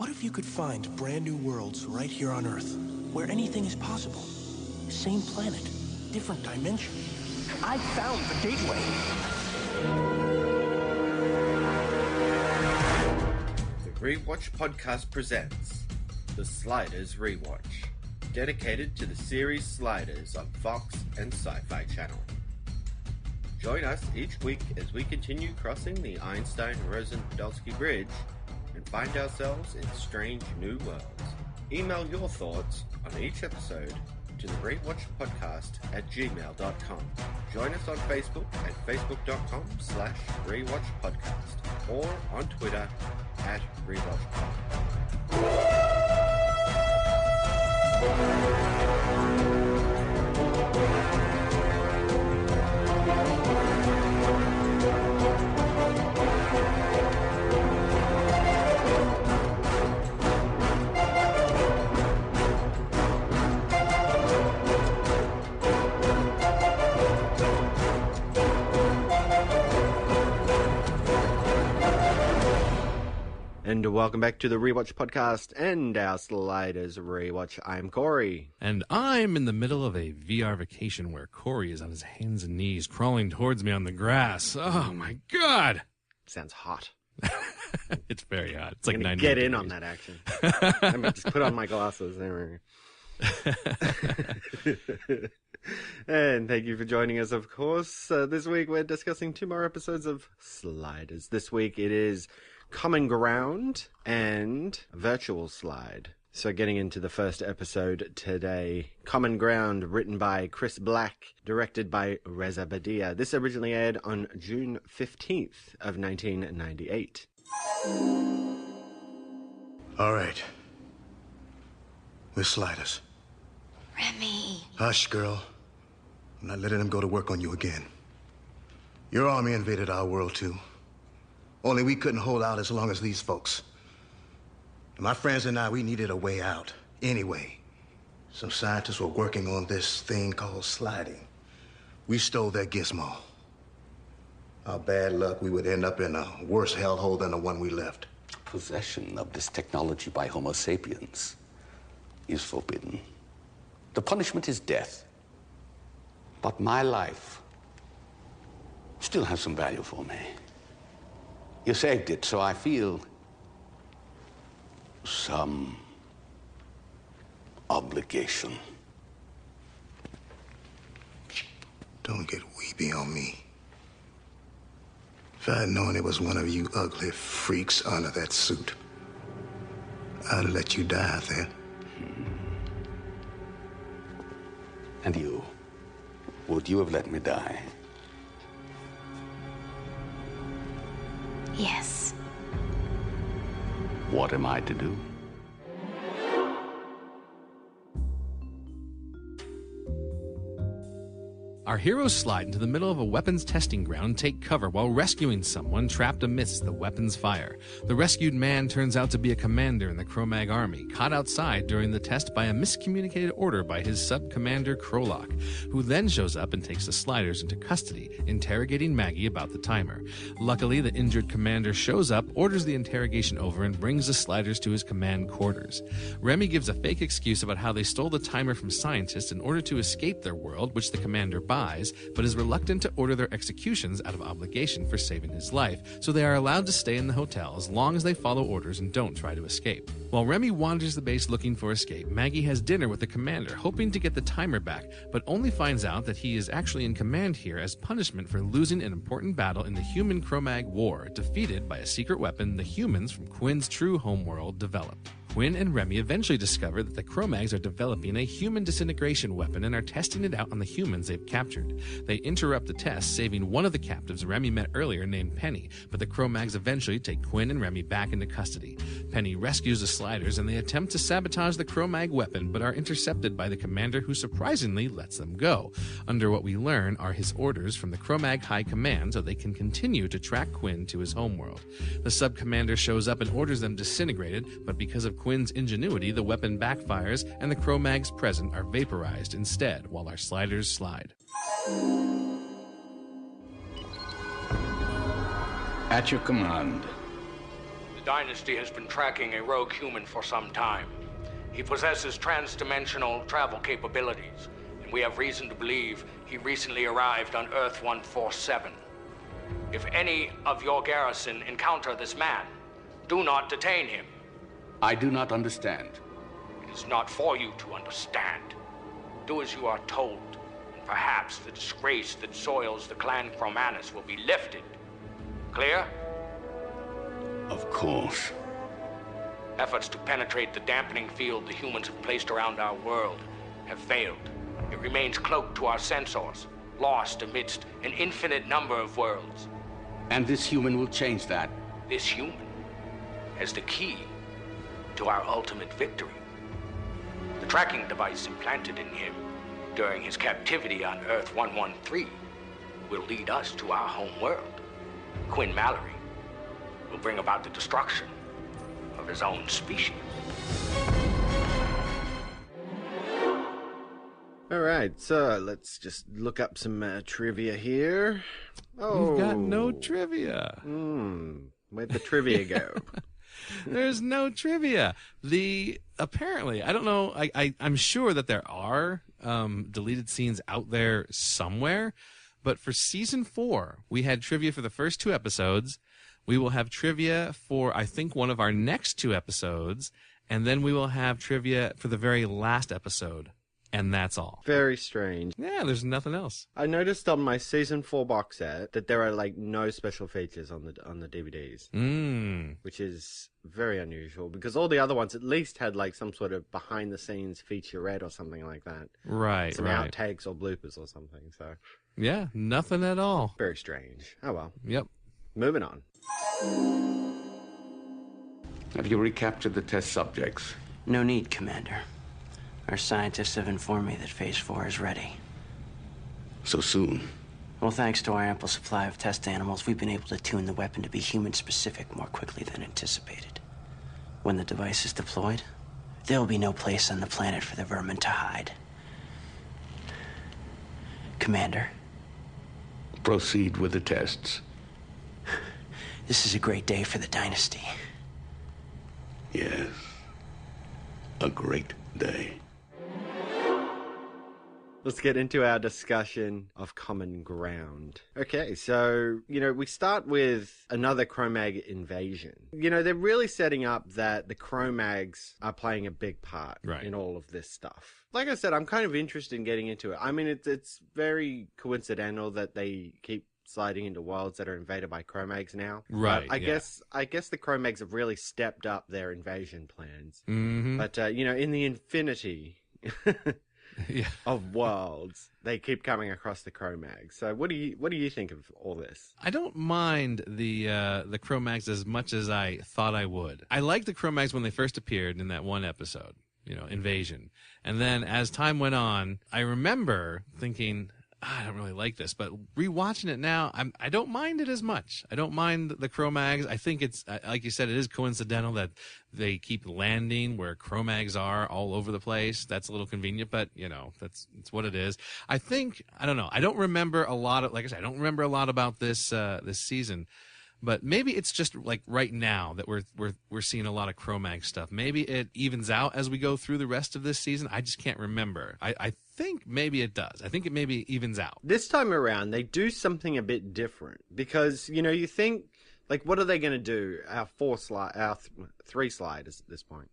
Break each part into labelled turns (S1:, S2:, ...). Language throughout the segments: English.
S1: What if you could find brand new worlds right here on Earth, where anything is possible? Same planet, different dimension. I found the gateway.
S2: The Rewatch podcast presents the Sliders Rewatch, dedicated to the series Sliders on Fox and Sci-Fi Channel. Join us each week as we continue crossing the Einstein-Rosen-Podolsky Bridge and find ourselves in strange new worlds. Email your thoughts on each episode to the rewatchpodcast@gmail.com. Join us on Facebook at facebook.com/rewatchpodcast or on Twitter @rewatchpod. And welcome back to the Rewatch podcast and our Sliders Rewatch. I'm Cory.
S3: And I'm in the middle of a VR vacation where Cory is on his hands and knees crawling towards me on the grass. Oh my God.
S2: Sounds hot.
S3: It's very hot. It's like 90
S2: get
S3: degrees.
S2: in on that action. I'm going to just put on my glasses. And thank you for joining us, of course. This week we're discussing 2 more episodes of Sliders. This week it is Common Ground and Virtual Slide. So getting into the first episode today, Common Ground, written by Chris Black, directed by Reza Badia. This originally aired on June 15th of 1998.
S4: All right. We're Sliders.
S5: Remy.
S4: Hush, girl. I'm not letting them go to work on you again. Your army invaded our world, too. Only we couldn't hold out as long as these folks. And my friends and I, we needed a way out. Anyway, some scientists were working on this thing called sliding. We stole their gizmo. Our bad luck, we would end up in a worse hellhole than the one we left.
S6: Possession of this technology by Homo sapiens is forbidden. The punishment is death. But my life still has some value for me. You saved it, so I feel some obligation.
S4: Don't get weepy on me. If I had known it was one of you ugly freaks under that suit, I'd have let you die out there.
S6: And you? Would you have let me die?
S5: Yes.
S6: What am I to do?
S3: Our heroes slide into the middle of a weapons testing ground and take cover while rescuing someone trapped amidst the weapons fire. The rescued man turns out to be a commander in the Cro-Mag army, caught outside during the test by a miscommunicated order by his sub-commander Krolok, who then shows up and takes the Sliders into custody, interrogating Maggie about the timer. Luckily, the injured commander shows up, orders the interrogation over, and brings the Sliders to his command quarters. Remy gives a fake excuse about how they stole the timer from scientists in order to escape their world, which the commander buys, but is reluctant to order their executions out of obligation for saving his life, so they are allowed to stay in the hotel as long as they follow orders and don't try to escape. While Remy wanders the base looking for escape, Maggie has dinner with the commander, hoping to get the timer back, but only finds out that he is actually in command here as punishment for losing an important battle in the Human Cro-Mag War, defeated by a secret weapon the humans from Quinn's true homeworld developed. Quinn and Remy eventually discover that the Cro-Mags are developing a human disintegration weapon and are testing it out on the humans they've captured. They interrupt the test, saving one of the captives Remy met earlier named Penny, but the Cro-Mags eventually take Quinn and Remy back into custody. Penny rescues the Sliders and they attempt to sabotage the Cro-Mag weapon, but are intercepted by the commander who surprisingly lets them go, under what we learn are his orders from the Cro-Mag High Command so they can continue to track Quinn to his homeworld. The sub-commander shows up and orders them disintegrated, but because of Quinn's ingenuity, the weapon backfires and the Cro-Mags present are vaporized instead while our Sliders slide.
S7: At your command. Dynasty has been tracking a rogue human for some time. He possesses trans-dimensional travel capabilities, and we have reason to believe he recently arrived on Earth 147. If any of your garrison encounter this man, do not detain him.
S6: I do not understand.
S7: It is not for you to understand. Do as you are told, and perhaps the disgrace that soils the clan Chromanus will be lifted. Clear?
S6: Of course.
S7: Efforts to penetrate the dampening field the humans have placed around our world have failed. It remains cloaked to our sensors, lost amidst an infinite number of worlds.
S6: And this human will change that.
S7: This human has the key to our ultimate victory. The tracking device implanted in him during his captivity on Earth 113 will lead us to our home world. Quinn Mallory will bring about the destruction of his own species.
S2: All right, so let's just look up some trivia here. Oh,
S3: We've got no trivia.
S2: Where'd the trivia go?
S3: There's no trivia. Apparently, I don't know. I'm sure that there are deleted scenes out there somewhere, but for season 4, we had trivia for the first 2 episodes. We will have trivia for, I think, one of our next 2 episodes, and then we will have trivia for the very last episode, and that's all.
S2: Very strange.
S3: Yeah, there's nothing else.
S2: I noticed on my season 4 box set that there are like no special features on the DVDs, which is very unusual because all the other ones at least had like some sort of behind the scenes featurette or something like that.
S3: Right,
S2: some
S3: right.
S2: outtakes or bloopers or something. So
S3: yeah, nothing at all.
S2: Very strange. Oh well.
S3: Yep.
S2: Moving on.
S6: Have you recaptured the test subjects?
S8: No need, Commander. Our scientists have informed me that Phase 4 is ready.
S6: So soon?
S8: Well, thanks to our ample supply of test animals, we've been able to tune the weapon to be human-specific more quickly than anticipated. When the device is deployed, there will be no place on the planet for the vermin to hide. Commander?
S6: Proceed with the tests.
S8: This is a great day for the Dynasty.
S6: Yes. A great day.
S2: Let's get into our discussion of common ground. Okay, so, we start with another Cro-Mag invasion. They're really setting up that the Cro-Mags are playing a big part in all of this stuff. Like I said, I'm kind of interested in getting into it. I mean, it's very coincidental that they keep sliding into worlds that are invaded by Cro-Mags now.
S3: Right.
S2: I guess the Cro-Mags have really stepped up their invasion plans.
S3: Mm-hmm.
S2: But, in the infinity...
S3: Yeah.
S2: of worlds, they keep coming across the Cro-Mags. So what do you think of all this?
S3: I don't mind the Cro-Mags as much as I thought I would. I liked the Cro-Mags when they first appeared in that one episode, Invasion. And then as time went on, I remember thinking, I don't really like this, but rewatching it now, I don't mind it as much. I don't mind the Cro-Mags. I think it's, like you said, it is coincidental that they keep landing where Cro-Mags are all over the place. That's a little convenient, but it's what it is. I don't know. I don't remember a lot of, like I said, I don't remember a lot about this season. But maybe it's just like right now that we're seeing a lot of Cro-Mag stuff. Maybe it evens out as we go through the rest of this season. I just can't remember. I think maybe it does. I think it maybe evens out.
S2: This time around, they do something a bit different because you think like, what are they going to do? Our 3 sliders at this point.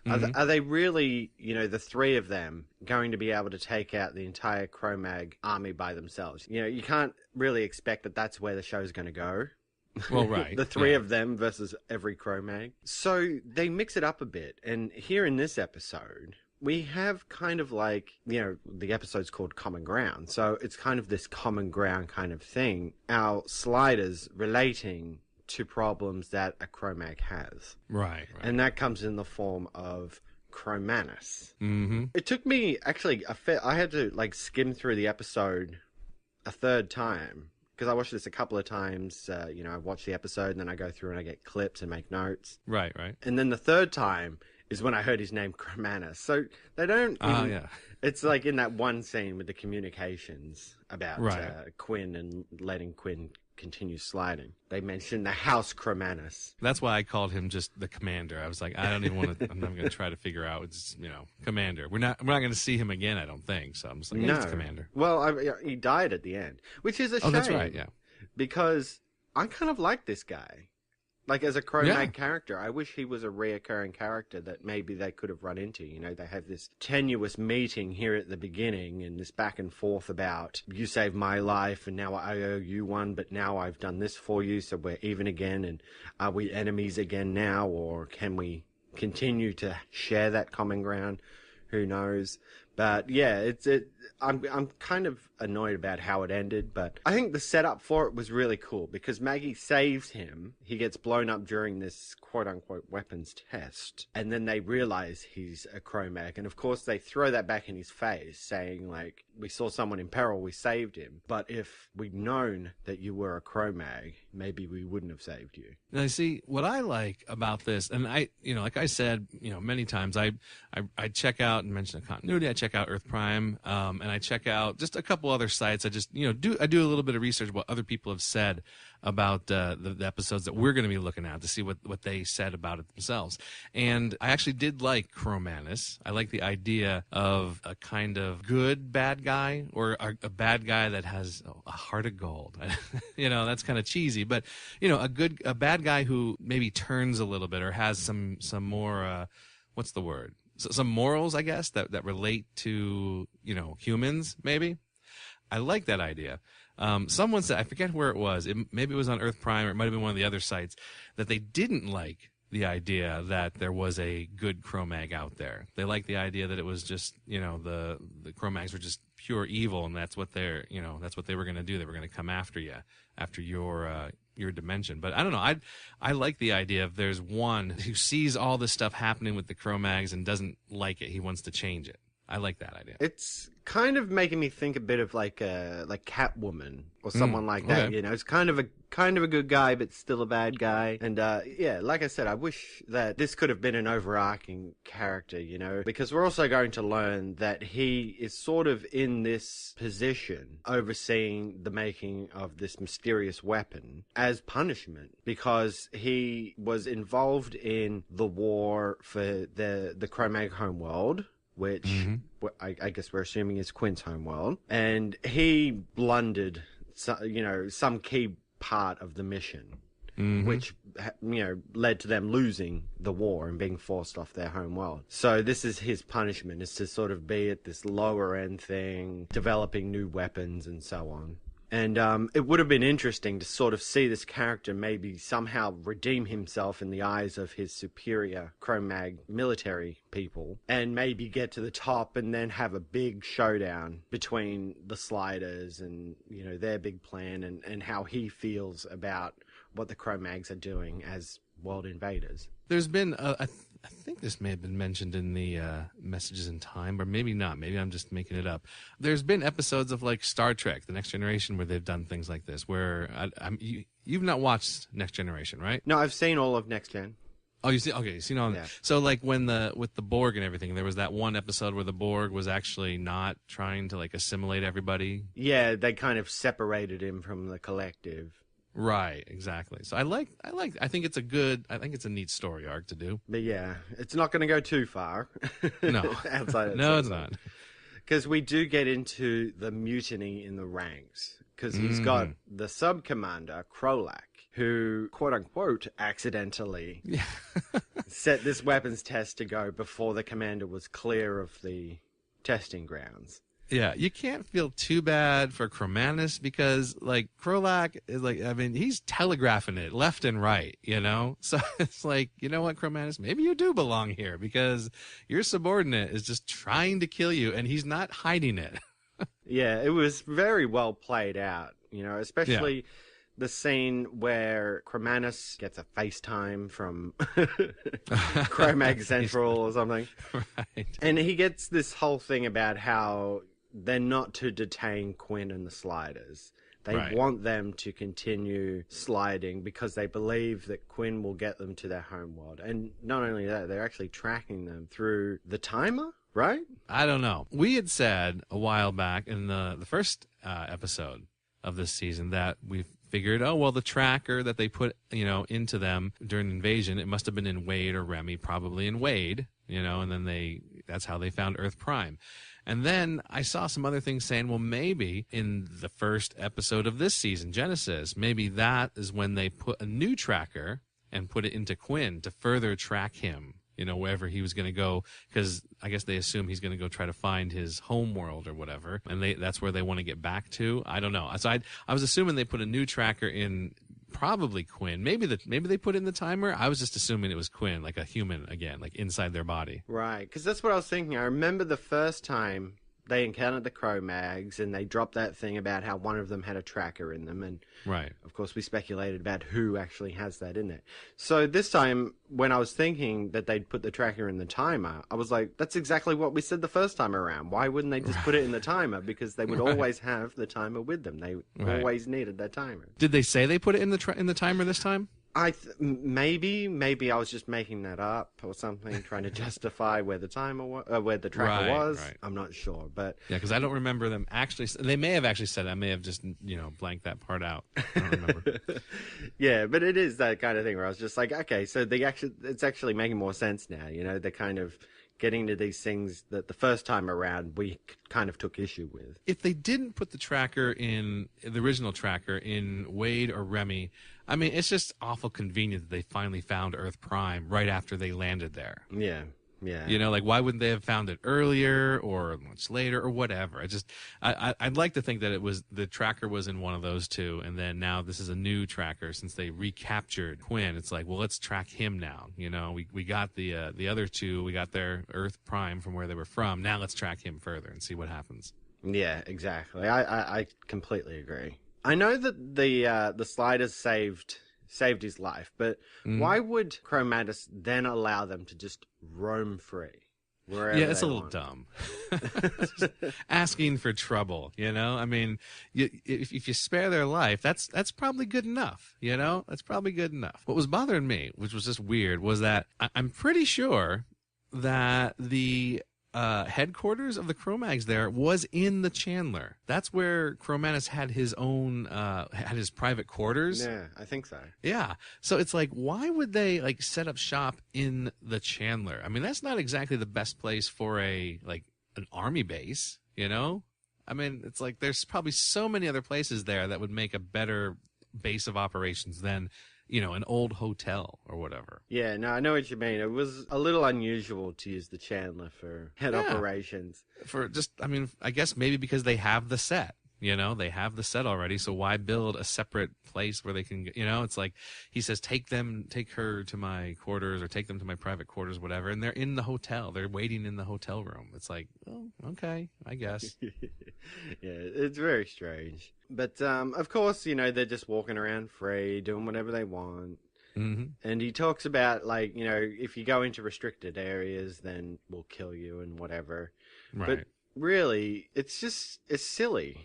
S2: Mm-hmm. Are they really, the 3 of them going to be able to take out the entire Cro-Mag army by themselves? You can't really expect that that's where the show's going to go.
S3: Well, right.
S2: The 3 of them versus every Cro-Mag. So they mix it up a bit. And here in this episode, we have kind of like, the episode's called Common Ground. So it's kind of this common ground kind of thing. Our sliders relating to problems that a Cro-Mag has.
S3: Right.
S2: And that comes in the form of Chromanus.
S3: Mm-hmm.
S2: It took me, actually, I had to like skim through the episode a 3rd time. Because I watched this a couple of times, I watch the episode and then I go through and I get clips and make notes.
S3: Right.
S2: And then the 3rd time is when I heard his name Chromanus. So they don't...
S3: yeah.
S2: It's like in that one scene with the communications about Quinn and letting Quinn continue sliding. They mentioned the House Cromanus.
S3: That's why I called him just the Commander. I was like, I don't even want to. I'm not going to try to figure out. It's Commander. We're not going to see him again. I don't think. So I'm just like, no, it's Commander.
S2: Well, he died at the end, which is a shame.
S3: Oh, that's right. Yeah,
S2: because I kind of like this guy. Like, as a Cro-Mag character, I wish he was a reoccurring character that maybe they could have run into. You know, they have this tenuous meeting here at the beginning and this back and forth about, you saved my life and now I owe you one, but now I've done this for you, so we're even again, and are we enemies again now, or can we continue to share that common ground? Who knows? But yeah, I'm kind of annoyed about how it ended, but I think the setup for it was really cool because Maggie saves him. He gets blown up during this quote-unquote weapons test, and then they realize he's a Cro-Mag, and of course they throw that back in his face, saying, like, we saw someone in peril, we saved him, but if we'd known that you were a Cro-Mag, maybe we wouldn't have saved you.
S3: Now, see, what I like about this, and I, like I said, many times, I check out and mention the continuity, I check out Earth Prime, and I check out just a couple other sites. I just, I do a little bit of research what other people have said about the episodes that we're going to be looking at to see what they said about it themselves. And I actually did like Cromanus. I like the idea of a kind of good bad guy, or a bad guy that has a heart of gold. That's kind of cheesy, but a bad guy who maybe turns a little bit or has some more what's the word? Some morals, I guess, that relate to, humans, maybe. I like that idea. Someone said, I forget where it was, maybe it was on Earth Prime, or it might have been one of the other sites, that they didn't like the idea that there was a good Cro-Mag out there. They liked the idea that it was just, the Cro-Mags were just pure evil, and that's what that's what they were going to do. They were going to come after you, after your dimension. But I don't know. I like the idea of there's one who sees all this stuff happening with the Cro-Mags and doesn't like it. He wants to change it. I like that idea.
S2: It's kind of making me think a bit of like Catwoman or someone like that.
S3: Okay.
S2: It's kind of a good guy, but still a bad guy. And like I said, I wish that this could have been an overarching character, because we're also going to learn that he is sort of in this position, overseeing the making of this mysterious weapon as punishment, because he was involved in the war for the Cro-Mag homeworld, which I guess we're assuming is Quinn's homeworld, and he blundered, some key part of the mission, which led to them losing the war and being forced off their homeworld. So this is his punishment, is to sort of be at this lower end thing, developing new weapons and so on. And it would have been interesting to sort of see this character maybe somehow redeem himself in the eyes of his superior Cro-Mag military people, and maybe get to the top and then have a big showdown between the Sliders and, their big plan, and how he feels about what the Cro-Mags are doing as world invaders.
S3: There's been, I think this may have been mentioned in the Messages in Time, or maybe not. Maybe I'm just making it up. There's been episodes of like Star Trek, The Next Generation, where they've done things like this, where you've not watched Next Generation, right?
S2: No, I've seen all of Next Gen.
S3: Oh, you've seen all. Yeah. So like with the Borg and everything, there was that one episode where the Borg was actually not trying to like assimilate everybody.
S2: Yeah, they kind of separated him from the collective.
S3: Right, exactly. So I think it's a neat story arc to do.
S2: But yeah, it's not going to go too far.
S3: No.
S2: Outside of
S3: no, it's not.
S2: Because we do get into the mutiny in the ranks. Because he's got the sub-commander, Krolak, who, quote-unquote, accidentally set this weapons test to go before the commander was clear of the testing grounds.
S3: Yeah, you can't feel too bad for Cromanus, because like Krolak is he's telegraphing it left and right, So it's like, you know what, Cromanus, maybe you do belong here, because your subordinate is just trying to kill you and he's not hiding it.
S2: Yeah, it was very well played out, especially the scene where Cromanus gets a FaceTime from Cro-Mag Central or something.
S3: Right.
S2: And he gets this whole thing about how they're not to detain Quinn and the Sliders. They want them to continue sliding because they believe that Quinn will get them to their homeworld. And not only that, they're actually tracking them through the timer, right?
S3: I don't know. We had said a while back in the first episode of this season that we figured, oh, well, the tracker that they put, into them during the invasion, it must have been in Wade or Remy, probably in Wade, and then that's how they found Earth Prime. And then I saw some other things saying, well, maybe in the first episode of this season, Genesis, maybe that is when they put a new tracker and put it into Quinn to further track him, wherever he was going to go, because I guess they assume he's going to go try to find his home world or whatever, and that's where they want to get back to. I don't know. So I was assuming they put a new tracker in, probably Quinn. Maybe they put in the timer. I was just assuming it was Quinn, like a human again, like inside their body.
S9: Right, because that's what I was thinking. I remember the first time they encountered the Cro-Mags and they dropped that thing about how one of them had a tracker in them, and
S3: right,
S9: of course we speculated about who actually has that in there. So this time, when I was thinking that they'd put the tracker in the timer, I was like, that's exactly what we said the first time around. Why wouldn't they just put it in the timer? Because they would always have the timer with them. They always needed that timer.
S3: Did they say they put it in the timer this time?
S9: Maybe I was just making that up or something, trying to justify where the timer where the tracker was.
S3: Right.
S9: I'm not sure, but
S3: yeah, because I don't remember them actually. They may have actually said it. I may have just blanked that part out. I don't remember.
S9: Yeah, but it is that kind of thing where I was just like, okay, so it's actually making more sense now. They're kind of getting to these things that the first time around we kind of took issue with.
S3: If they didn't put the original tracker in Wade or Remy, I mean, it's just awful convenient that they finally found Earth Prime right after they landed there.
S9: Yeah.
S3: Why wouldn't they have found it earlier or much later or whatever? I'd like to think that the tracker was in one of those two, and then now this is a new tracker since they recaptured Quinn. It's like, well, let's track him now. We got the other two, we got their Earth Prime from where they were from. Now let's track him further and see what happens.
S9: Yeah, exactly. I completely agree. I know that the Sliders saved his life, but why would Chromatus then allow them to just roam free?
S3: Yeah, it's a little dumb. Asking for trouble, I mean, if you spare their life, that's probably good enough, That's probably good enough. What was bothering me, which was just weird, was that I'm pretty sure that the headquarters of the Cro-Mags there was in the Chandler. That's where Chromatus had his own, had his private quarters.
S9: Yeah, I think so.
S3: Yeah. So it's like, why would they set up shop in the Chandler? I mean, that's not exactly the best place for an army base, I mean, it's like, there's probably so many other places there that would make a better base of operations than an old hotel or whatever.
S9: Yeah, no, I know what you mean. It was a little unusual to use the Chandler for head operations.
S3: I guess maybe because they have the set. They have the set already, so why build a separate place where they can, it's like he says, take her to my quarters or take them to my private quarters, whatever, and they're in the hotel. They're waiting in the hotel room. It's like, oh, okay, I guess.
S9: Yeah, it's very strange. But, of course, they're just walking around free, doing whatever they want.
S3: Mm-hmm.
S9: And he talks about, if you go into restricted areas, then we'll kill you and whatever.
S3: Right.
S9: But really, it's silly.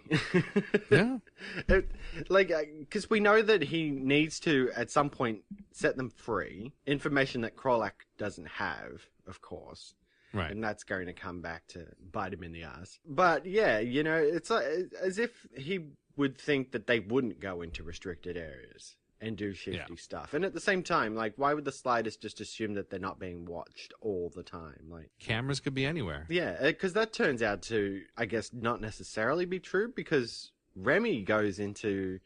S3: Yeah.
S9: Because we know that he needs to, at some point, set them free. Information that Krolak doesn't have, of course.
S3: Right.
S9: And that's going to come back to bite him in the ass. But, yeah, it's as if he would think that they wouldn't go into restricted areas and do shifty stuff. And at the same time, why would the Sliders just assume that they're not being watched all the time?
S3: Cameras could be anywhere.
S9: Yeah, because that turns out to, I guess, not necessarily be true, because Remy goes into,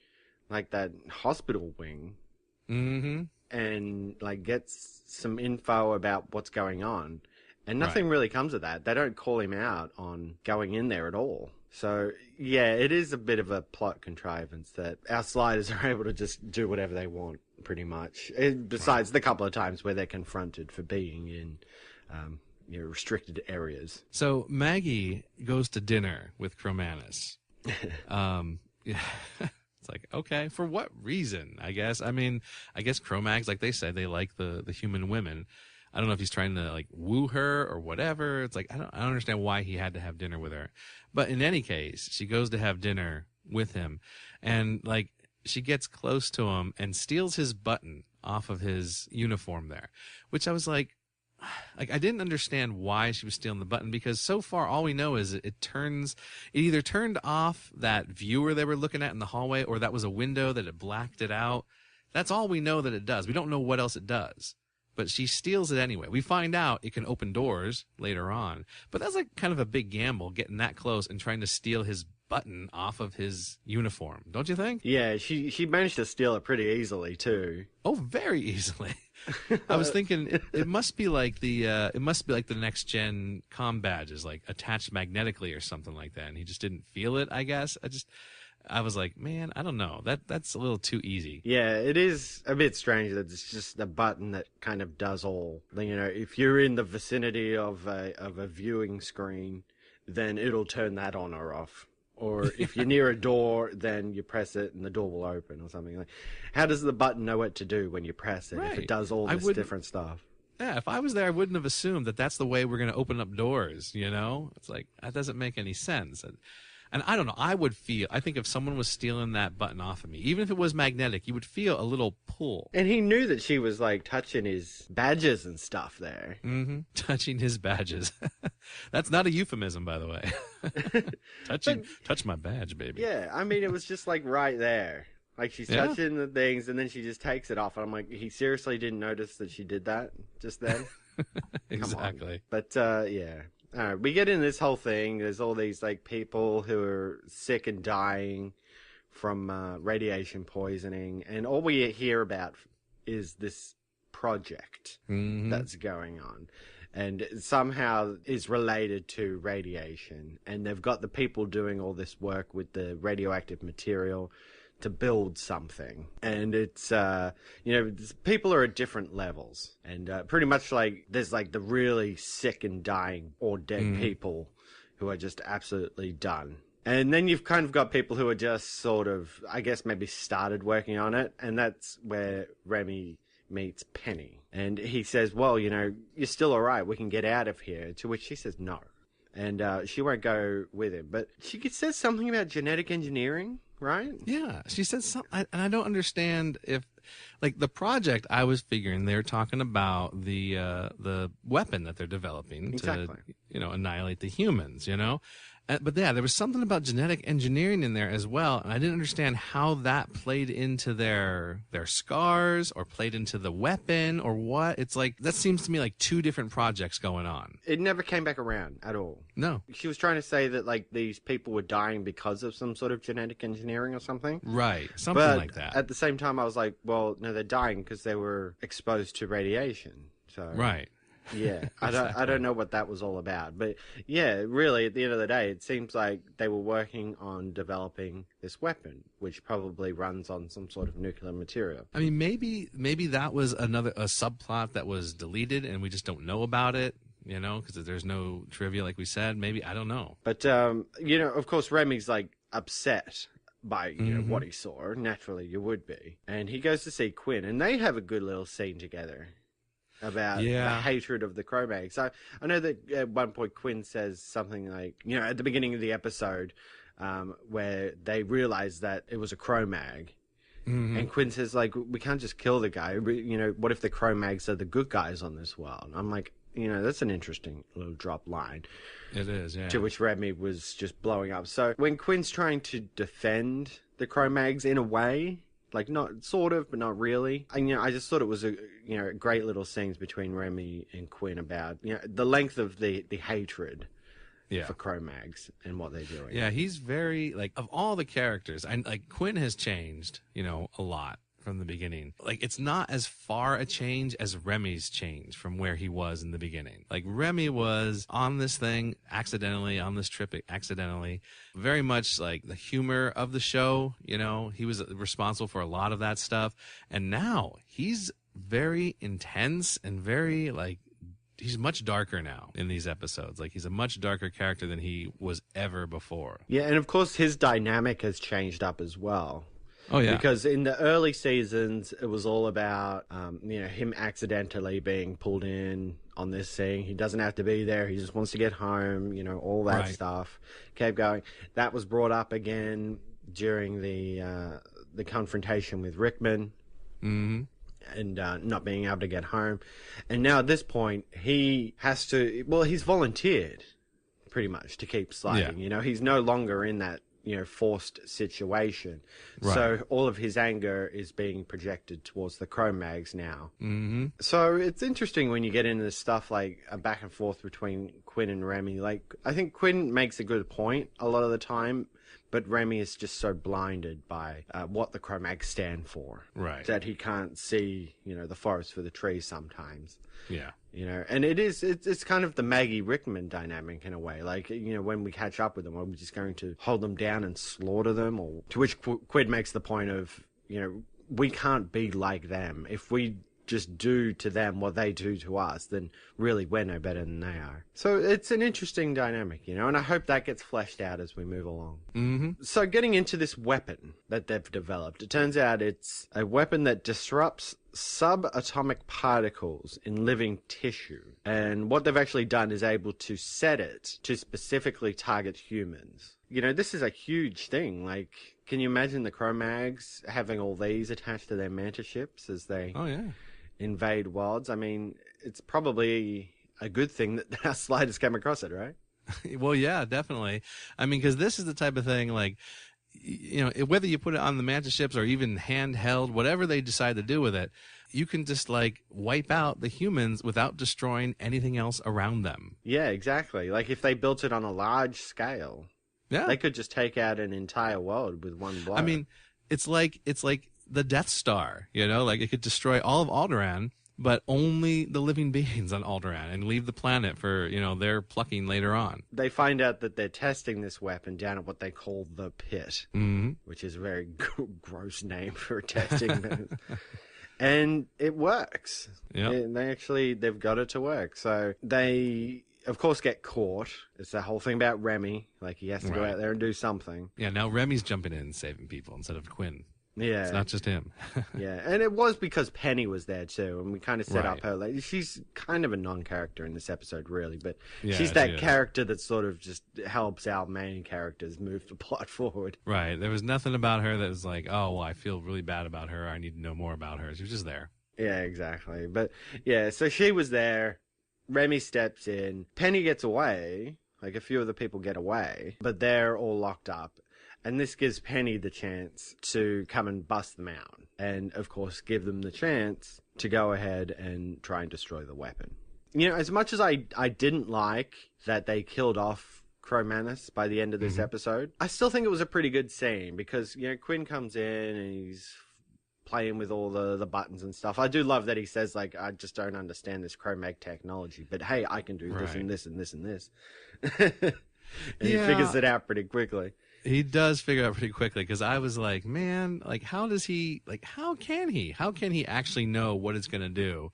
S9: that hospital wing and, gets some info about what's going on. And nothing really comes of that. They don't call him out on going in there at all. So, yeah, it is a bit of a plot contrivance that our Sliders are able to just do whatever they want, pretty much. Besides the couple of times where they're confronted for being in restricted areas.
S3: So Maggie goes to dinner with Chromatus. Yeah. It's like, okay, for what reason, I guess? I mean, I guess Cro-Mags, like they said, they like the human women. I don't know if he's trying to woo her or whatever. It's like, I don't understand why he had to have dinner with her. But in any case, she goes to have dinner with him, and she gets close to him and steals his button off of his uniform there, which I was like, like, I didn't understand why she was stealing the button, because so far all we know is it either turned off that viewer they were looking at in the hallway, or that was a window that it blacked it out. That's all we know that it does. We don't know what else it does. But she steals it anyway. We find out it can open doors later on. But that's like kind of a big gamble, getting that close and trying to steal his button off of his uniform. Don't you think?
S9: Yeah, she managed to steal it pretty easily too.
S3: Oh, very easily. I was thinking it must be like the next gen comm badges, like attached magnetically or something like that. And he just didn't feel it, I guess. I was like, man, I don't know. That's a little too easy.
S9: Yeah, it is a bit strange that it's just a button that kind of does all. You know, if you're in the vicinity of a viewing screen, then it'll turn that on or off. Or if you're near a door, then you press it and the door will open or something. Like, how does the button know what to do when you press it if it does all this different stuff?
S3: Yeah, if I was there, I wouldn't have assumed that that's the way we're going to open up doors, you know? It's like, that doesn't make any sense. And I don't know, I think if someone was stealing that button off of me, even if it was magnetic, you would feel a little pull.
S9: And he knew that she was, like, touching his badges and stuff there.
S3: Mm-hmm. Touching his badges. That's not a euphemism, by the way. Touch my badge, baby.
S9: Yeah, I mean, it was just, like, right there. Like, she's touching the things, and then she just takes it off. And I'm like, he seriously didn't notice that she did that just then?
S3: Exactly.
S9: But, yeah. All right, we get in this whole thing. There's all these like people who are sick and dying from radiation poisoning, and all we hear about is this project that's going on, and somehow is related to radiation. And they've got the people doing all this work with the radioactive material to build something, and it's people are at different levels, and pretty much like there's like the really sick and dying or dead people who are just absolutely done, and then you've kind of got people who are just sort of, I guess, maybe started working on it, and that's where Remy meets Penny, and he says, well, you know, you're still all right, we can get out of here, to which she says no, and she won't go with him, but she says something about genetic engineering. Right?
S3: Yeah, she said something, and I don't understand if, like, the project. I was figuring they're talking about the weapon that they're developing to, you know, annihilate the humans. You know, but yeah, there was something about genetic engineering in there as well, and I didn't understand how that played into their scars or played into the weapon or what. It's like that seems to me like two different projects going on.
S9: It never came back around at all.
S3: No,
S9: she was trying to say that like these people were dying because of some sort of genetic engineering or something.
S3: Right, something like that.
S9: At the same time, I was like, well, no, they're dying because they were exposed to radiation. So
S3: right.
S9: Yeah, I don't know what that was all about, but yeah, really, at the end of the day, it seems like they were working on developing this weapon, which probably runs on some sort of nuclear material.
S3: I mean, maybe that was a subplot that was deleted, and we just don't know about it. You know, because there's no trivia, like we said. Maybe, I don't know.
S9: But you know, of course, Remy's like upset by you know what he saw. Naturally, you would be, and he goes to see Quinn, and they have a good little scene together about the hatred of the Cro-Mags. So I know that at one point Quinn says something like, you know, at the beginning of the episode, where they realize that it was a Cro-Mag. And Quinn says, like, we can't just kill the guy. You know, what if the Cro-Mags are the good guys on this world? I'm like, you know, that's an interesting little drop line.
S3: It is, yeah.
S9: To which Remy was just blowing up. So when Quinn's trying to defend the Cro-Mags in a way, like, not sort of, but not really. And, you know, I just thought it was a great little scenes between Remy and Quinn about, you know, the length of the hatred for Cro-Mags and what they're doing.
S3: Yeah, he's very, like, of all the characters, like, Quinn has changed, you know, a lot from the beginning. Like, it's not as far a change as Remy's change from where he was in the beginning. Like, Remy was on this thing accidentally, on this trip accidentally, very much like the humor of the show, you know, he was responsible for a lot of that stuff. And now he's very intense and very, like, he's much darker now in these episodes. Like, he's a much darker character than he was ever before.
S9: Yeah, and of course his dynamic has changed up as well.
S3: Oh, yeah.
S9: Because in the early seasons, it was all about, you know, him accidentally being pulled in on this thing. He doesn't have to be there. He just wants to get home, you know, all that stuff. Kept going. That was brought up again during the confrontation with Rickman.
S3: Mm-hmm.
S9: and not being able to get home. And now at this point, he has to, well, he's volunteered pretty much to keep sliding.
S3: Yeah.
S9: You know, he's no longer in that, you know, forced situation.
S3: Right.
S9: So all of his anger is being projected towards the Cro-Mags now.
S3: Mm-hmm.
S9: So it's interesting when you get into this stuff like a back and forth between Quinn and Remy. Like, I think Quinn makes a good point a lot of the time, but Remy is just so blinded by what the Cro-Mags stand for.
S3: Right.
S9: That he can't see, you know, the forest for the trees sometimes.
S3: Yeah.
S9: You know, and it's kind of the Maggie Rickman dynamic in a way. Like, you know, when we catch up with them, are we just going to hold them down and slaughter them? Or to which Quid makes the point of, you know, we can't be like them. If we just do to them what they do to us, then really we're no better than they are. So it's an interesting dynamic, you know, and I hope that gets fleshed out as we move along.
S3: Mm-hmm.
S9: So getting into this weapon that they've developed, it turns out it's a weapon that disrupts subatomic particles in living tissue. And what they've actually done is able to set it to specifically target humans. You know, this is a huge thing. Like, can you imagine the Cro-Mags having all these attached to their manta ships as they invade worlds? I mean, it's probably a good thing that our sliders came across it, right?
S3: Well, yeah, definitely. I mean, because this is the type of thing, like, you know, whether you put it on the manta ships or even handheld, whatever they decide to do with it, you can just, like, wipe out the humans without destroying anything else around them.
S9: Yeah, exactly. Like, if they built it on a large scale, they could just take out an entire world with one blow.
S3: I mean, it's like the Death Star, you know? Like, it could destroy all of Alderaan, but only the living beings on Alderaan, and leave the planet for, you know, their plucking later on.
S9: They find out that they're testing this weapon down at what they call the pit, which is a very gross name for a testing. And it works.
S3: Yeah,
S9: they've got it to work. So they, of course, get caught. It's the whole thing about Remy. Like, he has to go out there and do something.
S3: Yeah, now Remy's jumping in and saving people instead of Quinn.
S9: Yeah.
S3: It's not just him.
S9: Yeah, and it was because Penny was there too, and we kind of set up her. Like, she's kind of a non-character in this episode, really, but she's that character that sort of just helps our main characters move the plot forward.
S3: Right. There was nothing about her that was like, oh, well, I feel really bad about her. I need to know more about her. She was just there.
S9: Yeah, exactly. But yeah, so she was there. Remy steps in. Penny gets away. Like, a few of the people get away, but they're all locked up. And this gives Penny the chance to come and bust them out. And, of course, give them the chance to go ahead and try and destroy the weapon. You know, as much as I didn't like that they killed off Cro-Manus by the end of this episode, I still think it was a pretty good scene because, you know, Quinn comes in and he's playing with all the buttons and stuff. I do love that he says, like, I just don't understand this Cro-Mag technology, but hey, I can do this and this and this and this. And he figures it out pretty quickly.
S3: He does figure out pretty quickly, because I was like, man, like, how can he actually know what it's going to do?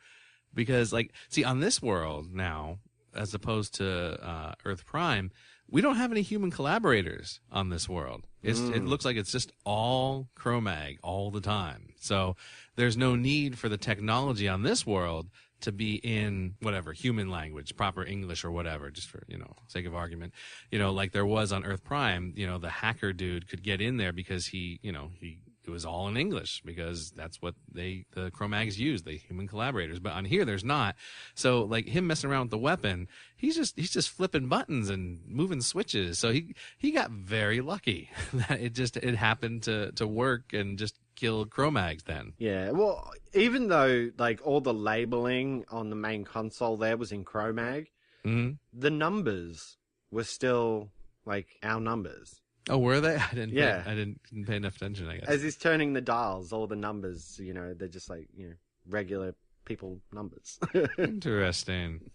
S3: Because, like, see, on this world now, as opposed to Earth Prime, we don't have any human collaborators on this world. It looks like it's just all Cro-Mag all the time. So there's no need for the technology on this world to be in whatever human language, proper English or whatever, just for, you know, sake of argument, you know, like there was on Earth Prime. You know, the hacker dude could get in there because it was all in English, because that's what the Cro-Mags use, the human collaborators. But on here, there's not. So, like, him messing around with the weapon, he's just flipping buttons and moving switches. So he got very lucky that it happened to work and just kill Cro-Mags then.
S9: Yeah, well, even though, like, all the labeling on the main console there was in Cro-Mag, the numbers were still, like, our numbers.
S3: Oh, were they? I didn't pay enough attention, I guess.
S9: As he's turning the dials, all the numbers, you know, they're just like, you know, regular people numbers.
S3: Interesting.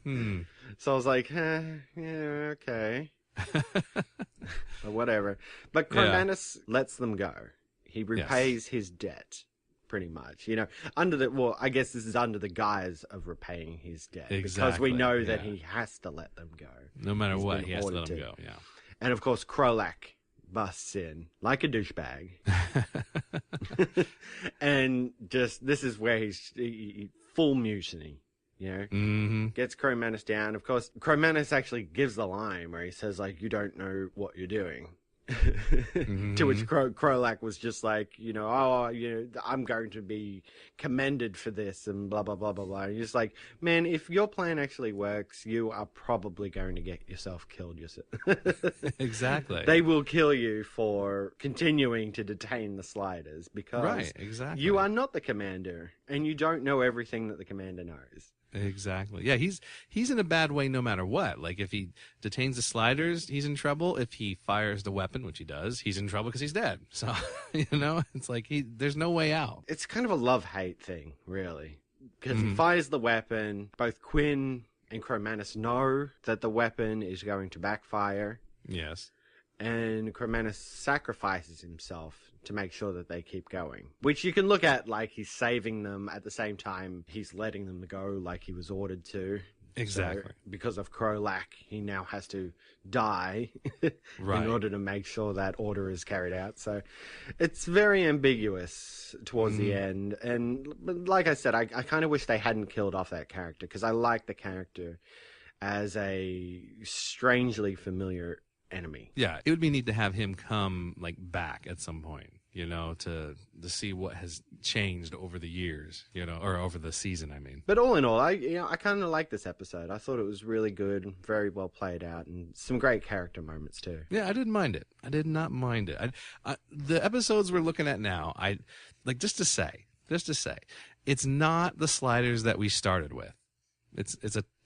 S9: So I was like, yeah, okay. But whatever. But Cro-Manus lets them go. He repays his debt, pretty much. You know, I guess this is under the guise of repaying his debt.
S3: Exactly.
S9: Because we know that he has to let them go.
S3: No matter what, he has to let them go, yeah.
S9: And of course, Krolak busts in like a douchebag. And just, this is where he's full mutiny. You know, gets Cro-Manus down. Of course, Cro-Manus actually gives the line where he says, like, you don't know what you're doing. To which Krolak was just like, I'm going to be commended for this and blah, blah, blah, blah, blah. And you're just like, man, if your plan actually works, you are probably going to get yourself killed yourself.
S3: Exactly.
S9: They will kill you for continuing to detain the Sliders because you are not the commander and you don't know everything that the commander knows.
S3: Exactly. Yeah, he's in a bad way no matter what. Like, if he detains the Sliders, he's in trouble. If he fires the weapon, which he does, he's in trouble because he's dead. So, it's like there's no way out.
S9: It's kind of a love-hate thing, really. Because he fires the weapon. Both Quinn and Cromanus know that the weapon is going to backfire.
S3: Yes.
S9: And Cromanus sacrifices himself to make sure that they keep going. Which you can look at like he's saving them at the same time he's letting them go like he was ordered to.
S3: Exactly.
S9: So, because of Krolak, he now has to die in order to make sure that order is carried out. So it's very ambiguous towards the end. And like I said, I kind of wish they hadn't killed off that character because I like the character as a strangely familiar enemy.
S3: Yeah, it would be neat to have him come back at some point, to see what has changed over the years, or over the season, I mean.
S9: But all in all, I kind of like this episode. I thought it was really good, very well played out, and some great character moments too.
S3: Yeah, I didn't mind it. I did not mind it. The episodes we're looking at now, just to say, it's not the Sliders that we started with.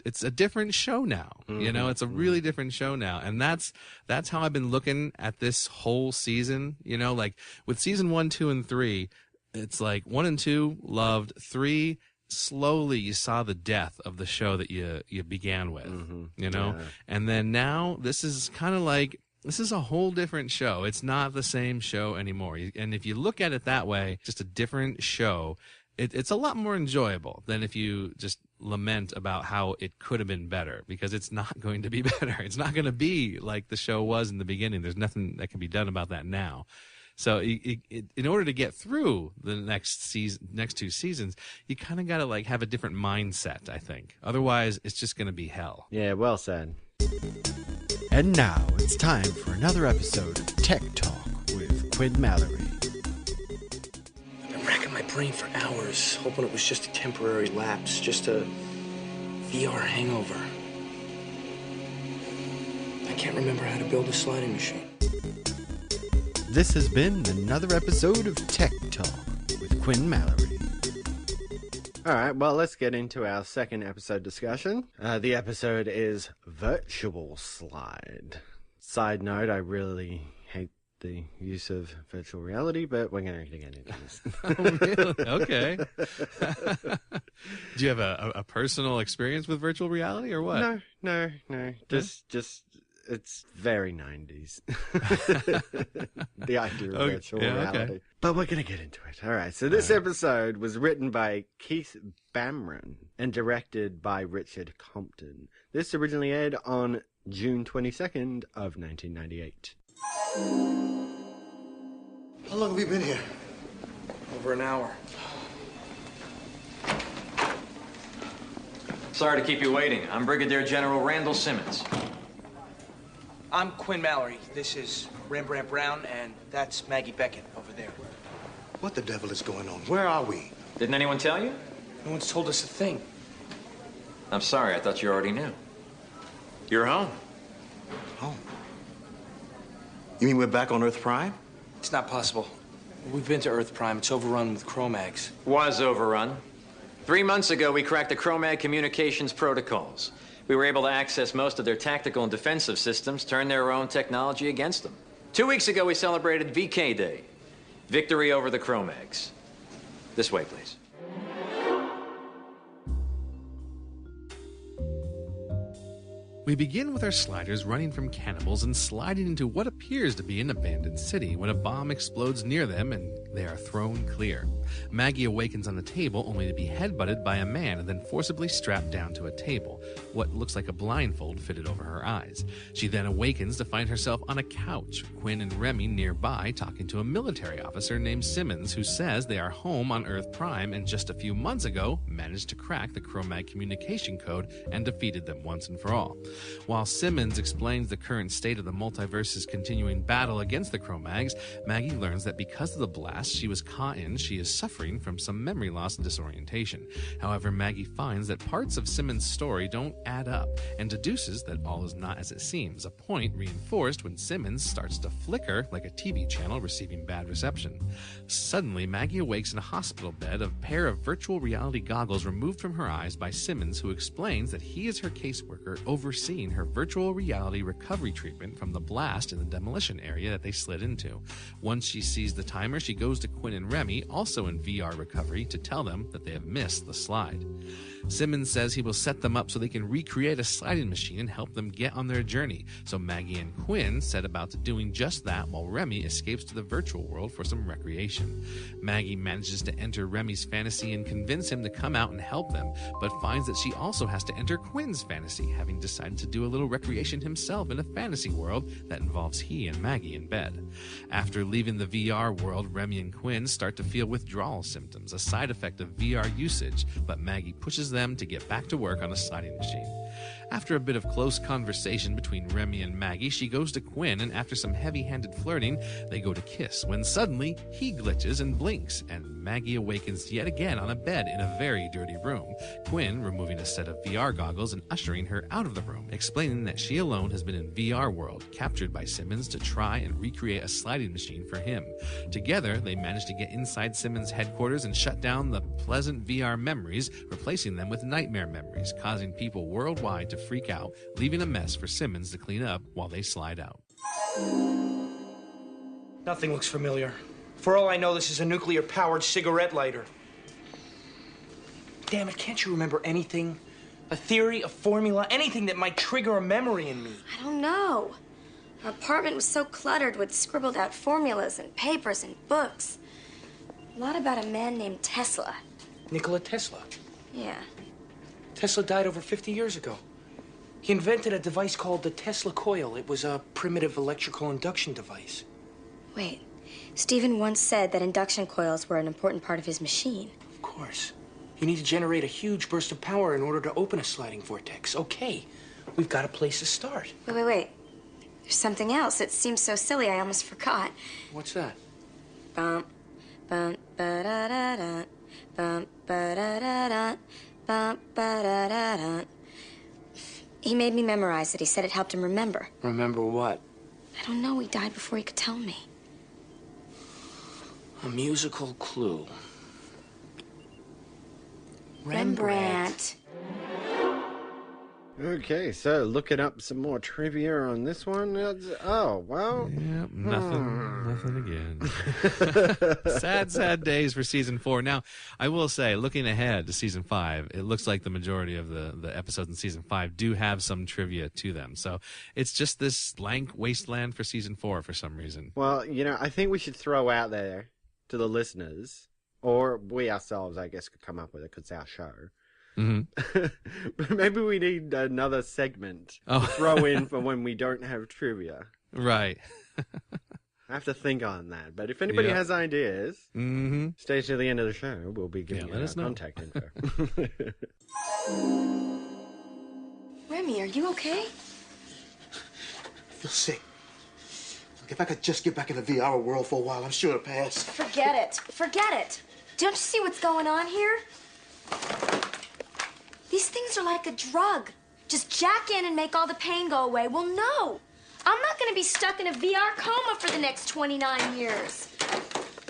S3: It's a different show now. It's a really different show now. And that's how I've been looking at this whole season. With season 1, 2, and 3, it's like 1 and 2 loved, 3 slowly you saw the death of the show that you began with, and then now this is kind of like, this is a whole different show. It's not the same show anymore. And if you look at it that way, just a different show, it's a lot more enjoyable than if you just lament about how it could have been better, because it's not going to be better. It's not going to be like the show was in the beginning. There's nothing that can be done about that now. So in order to get through the next 2 seasons, you kind of got to have a different mindset, I think. Otherwise, it's just going to be hell.
S9: Yeah, well said.
S10: And now it's time for another episode of Tech Talk with Quinn Mallory.
S1: Racking my brain for hours, hoping it was just a temporary lapse, just a VR hangover. I can't remember how to build a sliding machine.
S10: This has been another episode of Tech Talk with Quinn Mallory.
S9: All right, well, let's get into our second episode discussion. The episode is Virtual Slide. Side note, I really hate the use of virtual reality, but we're going to get into this.
S3: Oh, really? Okay. Do you have a personal experience with virtual reality or what?
S9: No. Just it's very 90s. The idea of virtual reality. Okay. But we're going to get into it. All right. So this episode was written by Keith Bamron and directed by Richard Compton. This originally aired on June 22nd of 1998.
S4: How long have you been here?
S1: Over an hour.
S11: Sorry to keep you waiting. I'm Brigadier General Randall Simmons.
S12: I'm Quinn Mallory. This is Rembrandt Brown, and that's Maggie Beckett over there.
S4: What the devil is going on? Where are we?
S11: Didn't anyone tell you?
S12: No one's told us a thing.
S11: I'm sorry. I thought you already knew. You're home.
S4: Home? You mean we're back on Earth Prime?
S12: It's not possible. We've been to Earth Prime. It's overrun with Cro-Mags.
S11: Was overrun. 3 months ago, we cracked the Cro-Mag communications protocols. We were able to access most of their tactical and defensive systems, turn their own technology against them. 2 weeks ago, we celebrated VK Day. Victory over the Cro-Mags. This way, please.
S3: We begin with our sliders running from cannibals and sliding into what appears to be an abandoned city when a bomb explodes near them and They are thrown clear. Maggie awakens on the table only to be headbutted by a man and then forcibly strapped down to a table. What looks like a blindfold fitted over her eyes. She then awakens to find herself on a couch. Quinn and Remy nearby talking to a military officer named Simmons who says they are home on Earth Prime and just a few months ago managed to crack the Cro-Mag communication code and defeated them once and for all. While Simmons explains the current state of the multiverse's continuing battle against the Cro-Mags, Maggie learns that because of the blast she was caught in, she is suffering from some memory loss and disorientation. However, Maggie finds that parts of Simmons' story don't add up and deduces that all is not as it seems, a point reinforced when Simmons starts to flicker like a TV channel receiving bad reception. Suddenly, Maggie awakes in a hospital bed, a pair of virtual reality goggles removed from her eyes by Simmons, who explains that he is her caseworker overseeing her virtual reality recovery treatment from the blast in the demolition area that they slid into. Once she sees the timer, she goes to Quinn and Remy, also in VR recovery, to tell them that they have missed the slide. Simmons says he will set them up so they can recreate a sliding machine and help them get on their journey. So Maggie and Quinn set about to doing just that while Remy escapes to the virtual world for some recreation. Maggie manages to enter Remy's fantasy and convince him to come out and help them, but finds that she also has to enter Quinn's fantasy, having decided to do a little recreation himself in a fantasy world that involves he and Maggie in bed. After leaving the VR world, Remy and Quinn start to feel withdrawal symptoms, a side effect of VR usage, but Maggie pushes them to get back to work on a sliding machine. After a bit of close conversation between Remy and Maggie, she goes to Quinn, and after some heavy-handed flirting, they go to kiss, when suddenly he glitches and blinks, and Maggie awakens yet again on a bed in a very dirty room, Quinn removing a set of VR goggles and ushering her out of the room, explaining that she alone has been in VR world, captured by Simmons to try and recreate a sliding machine for him. Together, they manage to get inside Simmons' headquarters and shut down the pleasant VR memories, replacing them with nightmare memories, causing people worldwide to freak out, leaving a mess for Simmons to clean up while they slide out.
S12: Nothing looks familiar. For all I know, this is a nuclear-powered cigarette lighter. Damn it, can't you remember anything? A theory, a formula, anything that might trigger a memory in me?
S5: I don't know. Our apartment was so cluttered with scribbled out formulas and papers and books. A lot about a man named Tesla.
S12: Nikola Tesla?
S5: Yeah.
S12: Tesla died over 50 years ago. He invented a device called the Tesla coil. It was a primitive electrical induction device.
S5: Wait. Stephen once said that induction coils were an important part of his machine.
S12: Of course. You need to generate a huge burst of power in order to open a sliding vortex. Okay, we've got a place to start.
S5: Wait. There's something else. It seems so silly I almost forgot.
S12: What's that?
S5: Bump, bump, ba-da-da-da. Bump, ba-da-da-da. Bump, ba-da-da-da. He made me memorize it. He said it helped him remember.
S12: Remember what?
S5: I don't know. He died before he could tell me.
S12: A musical clue.
S5: Rembrandt.
S9: Okay, so looking up some more trivia on this one. Oh, well.
S3: Yep, nothing again. Sad days for season 4. Now, I will say, looking ahead to season 5, it looks like the majority of the episodes in season 5 do have some trivia to them. So it's just this blank wasteland for season 4 for some reason.
S9: Well, I think we should throw out there to the listeners, or we ourselves, I guess, could come up with it because it's our show.
S3: Mm-hmm.
S9: But maybe we need another segment to throw in for when we don't have trivia.
S3: Right.
S9: I have to think on that. But if anybody has ideas, stay to the end of the show. We'll be giving you our contact info.
S5: Remy, are you okay?
S4: I feel sick. Look, if I could just get back in the VR world for a while, I'm sure it'll pass.
S5: Forget it. Don't you see what's going on here? These things are like a drug. Just jack in and make all the pain go away. Well, no. I'm not going to be stuck in a VR coma for the next 29 years.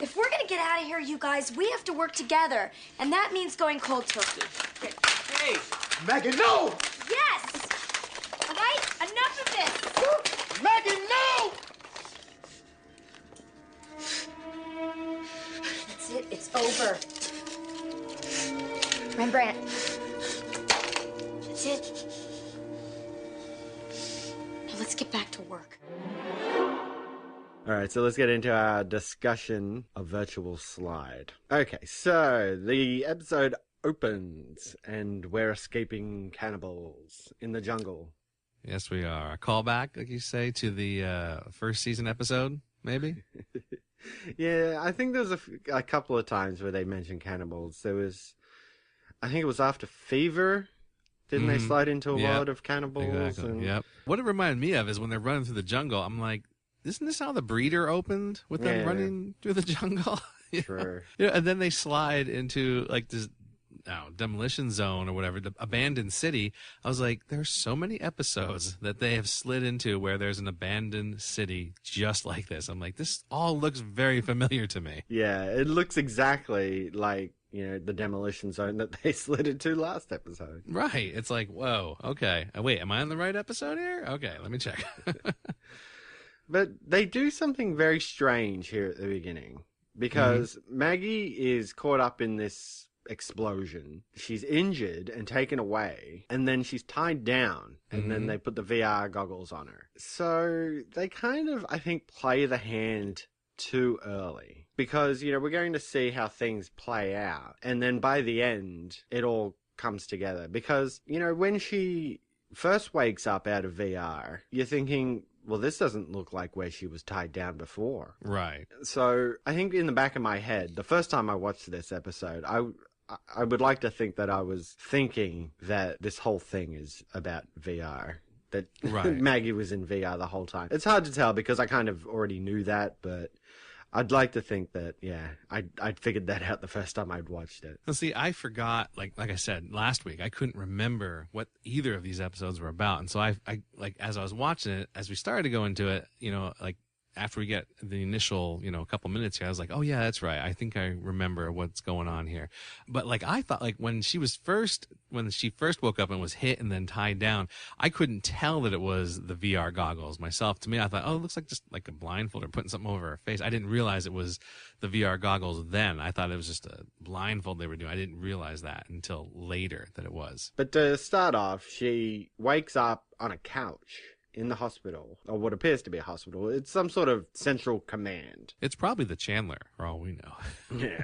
S5: If we're going to get out of here, you guys, we have to work together. And that means going cold turkey.
S12: Hey!
S4: Maggie, no!
S5: Yes! All right? Enough of this!
S4: Maggie, no!
S5: That's it. It's over. Rembrandt. That's it. Now let's get back to work.
S9: All right, so let's get into our discussion of Virtual Slide. Okay, so the episode opens, and we're escaping cannibals in the jungle.
S3: Yes, we are. A callback, like you say, to the first season episode, maybe?
S9: Yeah, I think there was a couple of times where they mentioned cannibals. I think it was after Fever. Didn't they slide into a world of cannibals?
S3: Exactly. Yep. What it reminded me of is when they're running through the jungle, I'm like, isn't this how the Breeder opened with them running through the jungle?
S9: Sure.
S3: And then they slide into like this demolition zone or whatever, the abandoned city. I was like, there's so many episodes that they have slid into where there's an abandoned city just like this. I'm like, this all looks very familiar to me.
S9: Yeah, it looks exactly like, the demolition zone that they slid into last episode.
S3: Right. It's like, whoa, okay. Wait, am I on the right episode here? Okay, let me check.
S9: But they do something very strange here at the beginning because Maggie is caught up in this explosion. She's injured and taken away, and then she's tied down, and then they put the VR goggles on her. So they kind of, I think, play the hand too early because, we're going to see how things play out. And then by the end, it all comes together because, when she first wakes up out of VR, you're thinking, well, this doesn't look like where she was tied down before.
S3: Right.
S9: So I think in the back of my head, the first time I watched this episode, I would like to think that I was thinking that this whole thing is about VR. That Maggie was in VR the whole time. It's hard to tell because I kind of already knew that, but I'd like to think that, I'd figured that out the first time I'd watched it.
S3: Well, see, I forgot, like I said, last week, I couldn't remember what either of these episodes were about. And so I as I was watching it, as we started to go into it, after we get the initial, couple minutes here, I was like, oh yeah, that's right. I think I remember what's going on here. But I thought when she first woke up and was hit and then tied down, I couldn't tell that it was the VR goggles myself. To me, I thought, oh, it looks like just like a blindfold or putting something over her face. I didn't realize it was the VR goggles then. I thought it was just a blindfold they were doing. I didn't realize that until later that it was.
S9: But to start off, she wakes up on a couch in the hospital, or what appears to be a hospital. It's some sort of central command.
S3: It's probably the Chandler, for all we know.
S9: Yeah.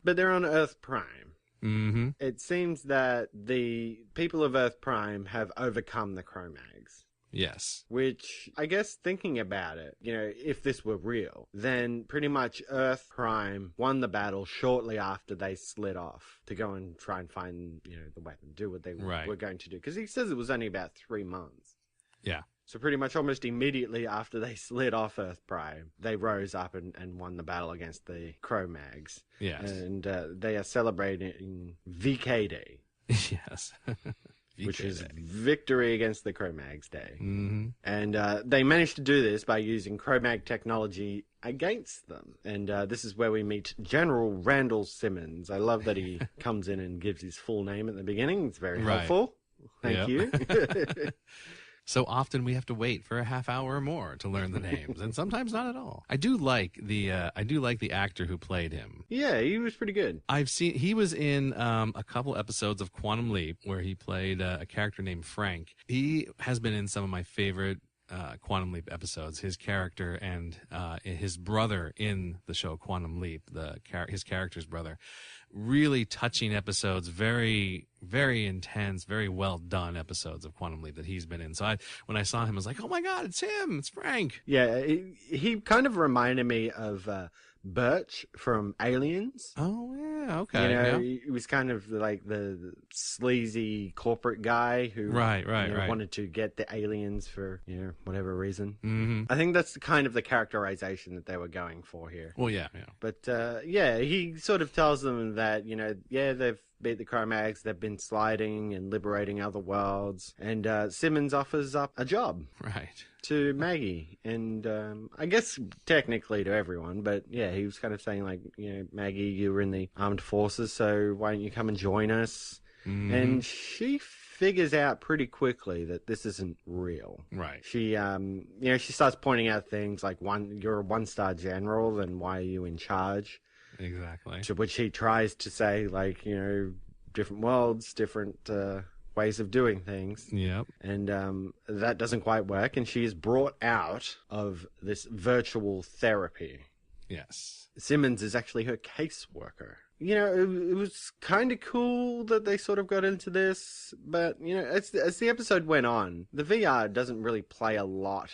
S9: But they're on Earth Prime.
S3: Mm-hmm.
S9: It seems that the people of Earth Prime have overcome the Cro-Mags.
S3: Yes.
S9: Which, I guess, thinking about it, if this were real, then pretty much Earth Prime won the battle shortly after they slid off to go and try and find, the weapon, do what they were going to do. Because he says it was only about 3 months.
S3: Yeah.
S9: So pretty much almost immediately after they slid off Earth Prime, they rose up and won the battle against the Cro-Mags.
S3: Yes.
S9: And they are celebrating VK Day.
S3: Yes.
S9: Which is Victory Against the Cro-Mags Day.
S3: Mm-hmm.
S9: And they managed to do this by using Cro-Mag technology against them. And this is where we meet General Randall Simmons. I love that he comes in and gives his full name at the beginning. It's very helpful. Thank you.
S3: So often we have to wait for a half hour or more to learn the names, and sometimes not at all. I do like the actor who played him.
S9: Yeah, he was pretty good.
S3: He was in a couple episodes of Quantum Leap where he played a character named Frank. He has been in some of my favorite Quantum Leap episodes. His character and his brother in the show Quantum Leap, his character's brother. Really touching episodes, very, very intense, very well done episodes of Quantum Leap that he's been in. So when I saw him, I was like, oh my God, it's him, it's Frank.
S9: Yeah, he kind of reminded me of Birch from Aliens.
S3: Oh, yeah, okay.
S9: He was kind of like the sleazy corporate guy who
S3: right.
S9: wanted to get the aliens for, whatever reason.
S3: Mm-hmm.
S9: I think that's kind of the characterization that they were going for here.
S3: Well, yeah.
S9: But, he sort of tells them that, they've beat the Cro-Mags, they've been sliding and liberating other worlds, and Simmons offers up a job.
S3: Right.
S9: To Maggie, and I guess technically to everyone, but yeah, he was kind of saying like, Maggie, you were in the armed forces, so why don't you come and join us?
S3: Mm-hmm.
S9: And she figures out pretty quickly that this isn't real.
S3: Right.
S9: She, she starts pointing out things like, you're a 1-star general, then why are you in charge?
S3: Exactly.
S9: To which he tries to say, like, different worlds, different ways of doing things.
S3: Yep.
S9: And that doesn't quite work, and she is brought out of this virtual therapy.
S3: Yes.
S9: Simmons is actually her caseworker. You know, it was kind of cool that they sort of got into this, but, you know, as the episode went on, the VR doesn't really play a lot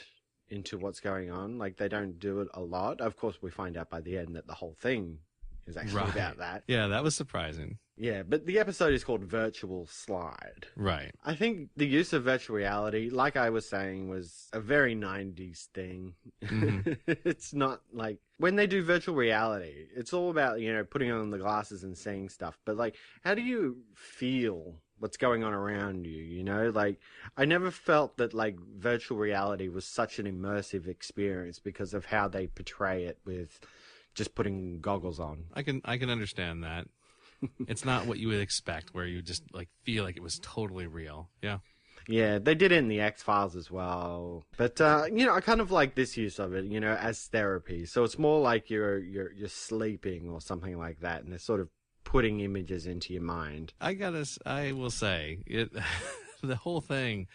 S9: into what's going on. Like, they don't do it a lot. Of course, we find out by the end that the whole thing is actually about that.
S3: Yeah, that was surprising.
S9: Yeah, but the episode is called Virtual Slide.
S3: Right.
S9: I think the use of virtual reality, like I was saying, was a very 90s thing. Mm-hmm. It's not like when they do virtual reality, it's all about, you know, putting on the glasses and seeing stuff. But like, how do you feel what's going on around you? You know, like I never felt that like virtual reality was such an immersive experience because of how they portray it with just putting goggles on.
S3: I can understand that. It's not what you would expect, where you just like feel like it was totally real. Yeah.
S9: Yeah, they did it in the X-Files as well. But you know, I kind of like this use of it, you know, as therapy. So it's more like you're sleeping or something like that, and they're sort of putting images into your mind.
S3: I will say it. The whole thing,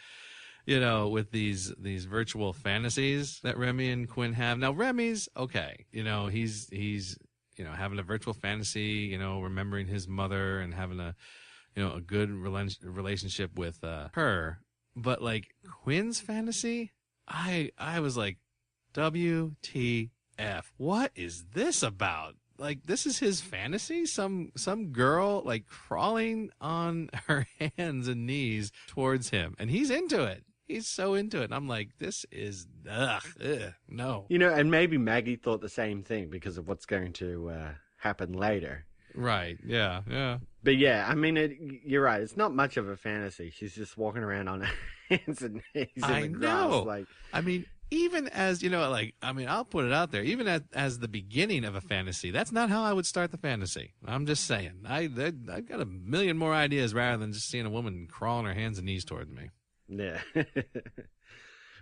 S3: you know, with these virtual fantasies that Remy and Quinn have. Now Remy's okay, you know, he's you know, having a virtual fantasy, you know, remembering his mother and having a, you know, a good relationship with her. But like Quinn's fantasy, I was like, WTF, what is this about? Like, this is his fantasy? Some girl like crawling on her hands and knees towards him, and he's into it. He's so into it. And I'm like, this is, no.
S9: You know, and maybe Maggie thought the same thing because of what's going to happen later.
S3: Right. Yeah. Yeah.
S9: But yeah, I mean, you're right. It's not much of a fantasy. She's just walking around on her hands and knees in the grass.
S3: Know.
S9: Like,
S3: I mean, even as, you know, like, I mean, I'll put it out there, even as the beginning of a fantasy, that's not how I would start the fantasy. I'm just saying. I've got a million more ideas rather than just seeing a woman crawl on her hands and knees towards me.
S9: Yeah.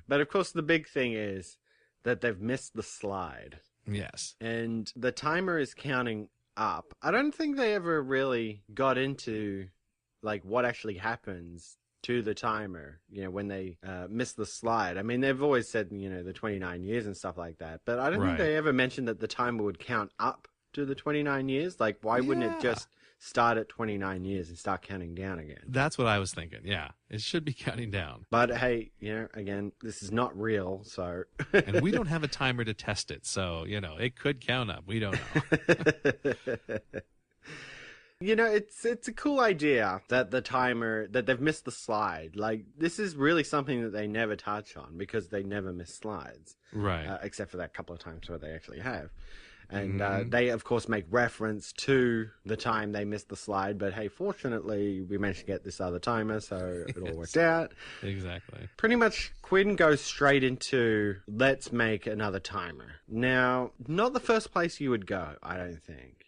S9: But of course, the big thing is that they've missed the slide.
S3: Yes.
S9: And the timer is counting up. I don't think they ever really got into like what actually happens to the timer, you know, when they miss the slide. I mean, they've always said, you know, the 29 years and stuff like that, but I don't think they ever mentioned that the timer would count up to the 29 years. Like, why wouldn't it just start at 29 years and start counting down again?
S3: That's what I was thinking. Yeah, it should be counting down.
S9: But hey, you know, again, this is not real, so.
S3: And we don't have a timer to test it, so, you know, it could count up. We don't know.
S9: You know, it's a cool idea that the timer, that they've missed the slide. Like, this is really something that they never touch on because they never miss slides.
S3: Right.
S9: Except for that couple of times where they actually have. And they, of course, make reference to the time they missed the slide. But hey, fortunately, we managed to get this other timer, so it all worked out.
S3: Exactly.
S9: Pretty much, Quinn goes straight into, let's make another timer. Now, not the first place you would go, I don't think.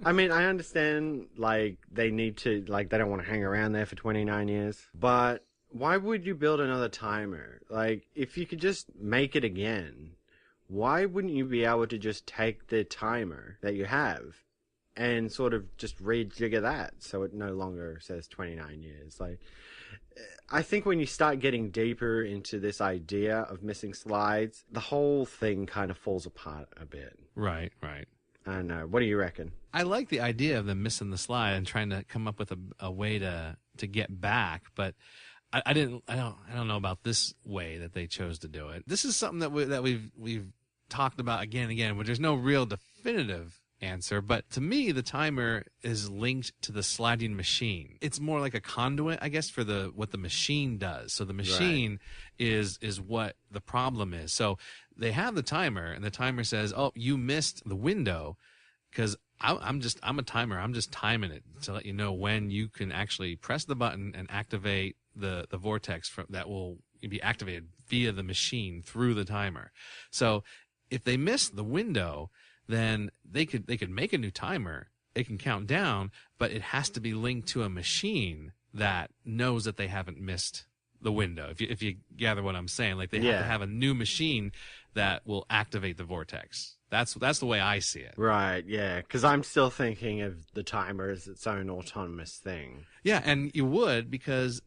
S9: I mean, I understand, like, they need to, like, they don't want to hang around there for 29 years. But why would you build another timer? Like, if you could just make it again, why wouldn't you be able to just take the timer that you have and sort of just rejigger that so it no longer says 29 years? Like, I think when you start getting deeper into this idea of missing slides, the whole thing kind of falls apart a bit.
S3: Right, right.
S9: I don't know. What do you reckon?
S3: I like the idea of them missing the slide and trying to come up with a way to get back, but I don't know about this way that they chose to do it. This is something that we've talked about again and again, but there's no real definitive answer. But to me, the timer is linked to the sliding machine. It's more like a conduit, I guess, for what the machine does. So the machine is what the problem is. So they have the timer, and the timer says, "Oh, you missed the window," because I'm a timer. I'm just timing it to let you know when you can actually press the button and activate the vortex that will be activated via the machine through the timer. So if they miss the window, then they could make a new timer. It can count down, but it has to be linked to a machine that knows that they haven't missed the window. If you gather what I'm saying, like they have to have a new machine that will activate the vortex. That's the way I see it.
S9: Right, yeah, because I'm still thinking of the timer as its own autonomous thing.
S3: Yeah, and you would, because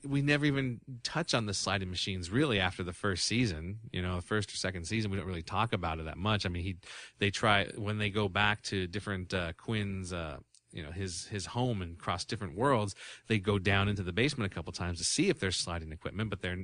S3: we never even touch on the sliding machines really after the first season. You know, the first or second season, we don't really talk about it that much. I mean, they try, when they go back to different Quinn's you know, his home and cross different worlds, they go down into the basement a couple times to see if there's sliding equipment, but there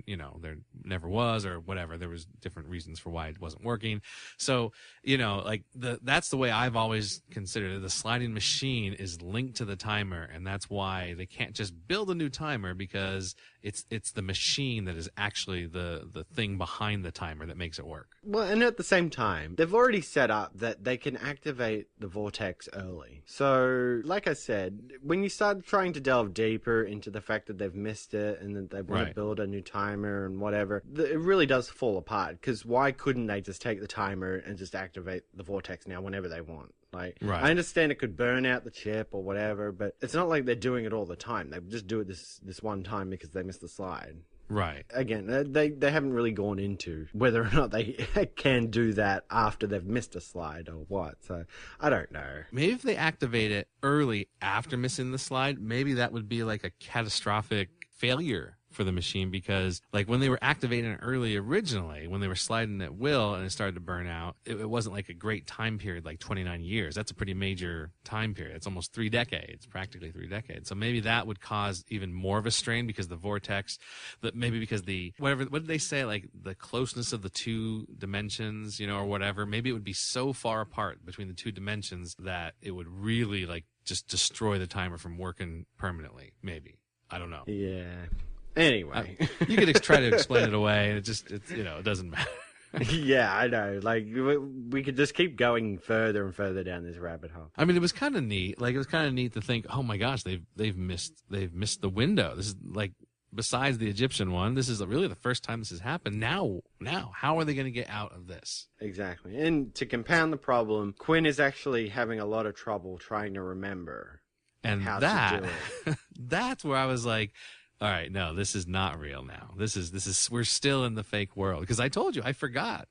S3: never was, or whatever. There was different reasons for why it wasn't working. So, you know, like that's the way I've always considered it. The sliding machine is linked to the timer, and that's why they can't just build a new timer, because it's the machine that is actually the thing behind the timer that makes it work.
S9: Well, and at the same time, they've already set up that they can activate the vortex early. So, like I said, when you start trying to delve deeper into the fact that they've missed it and that they want to build a new timer and whatever, it really does fall apart. Because why couldn't they just take the timer and just activate the vortex now whenever they want? Like, I understand it could burn out the chip or whatever, but it's not like they're doing it all the time. They just do it this one time because they missed the slide.
S3: Right.
S9: Again, they haven't really gone into whether or not they can do that after they've missed a slide or what. So, I don't know.
S3: Maybe if they activate it early after missing the slide, maybe that would be like a catastrophic failure for the machine, because like when they were activating it early originally, when they were sliding at will and it started to burn out, it wasn't like a great time period, like 29 years. That's a pretty major time period. It's almost 3 decades, practically 3 decades. So maybe that would cause even more of a strain, because the vortex, maybe because what did they say, like the closeness of the two dimensions, you know, or whatever, maybe it would be so far apart between the two dimensions that it would really like just destroy the timer from working permanently. Maybe. I don't know.
S9: Yeah. Anyway,
S3: you could try to explain it away, and it doesn't matter.
S9: Yeah, I know. Like we could just keep going further and further down this rabbit hole.
S3: I mean, it was kind of neat. Like, it was kind of neat to think, oh my gosh, they've missed the window. This is like, besides the Egyptian one, this is really the first time this has happened. Now, how are they going to get out of this?
S9: Exactly. And to compound the problem, Quinn is actually having a lot of trouble trying to remember how to do it.
S3: That's where I was like, all right, no, this is not real now. This is we're still in the fake world. Because I told you, I forgot,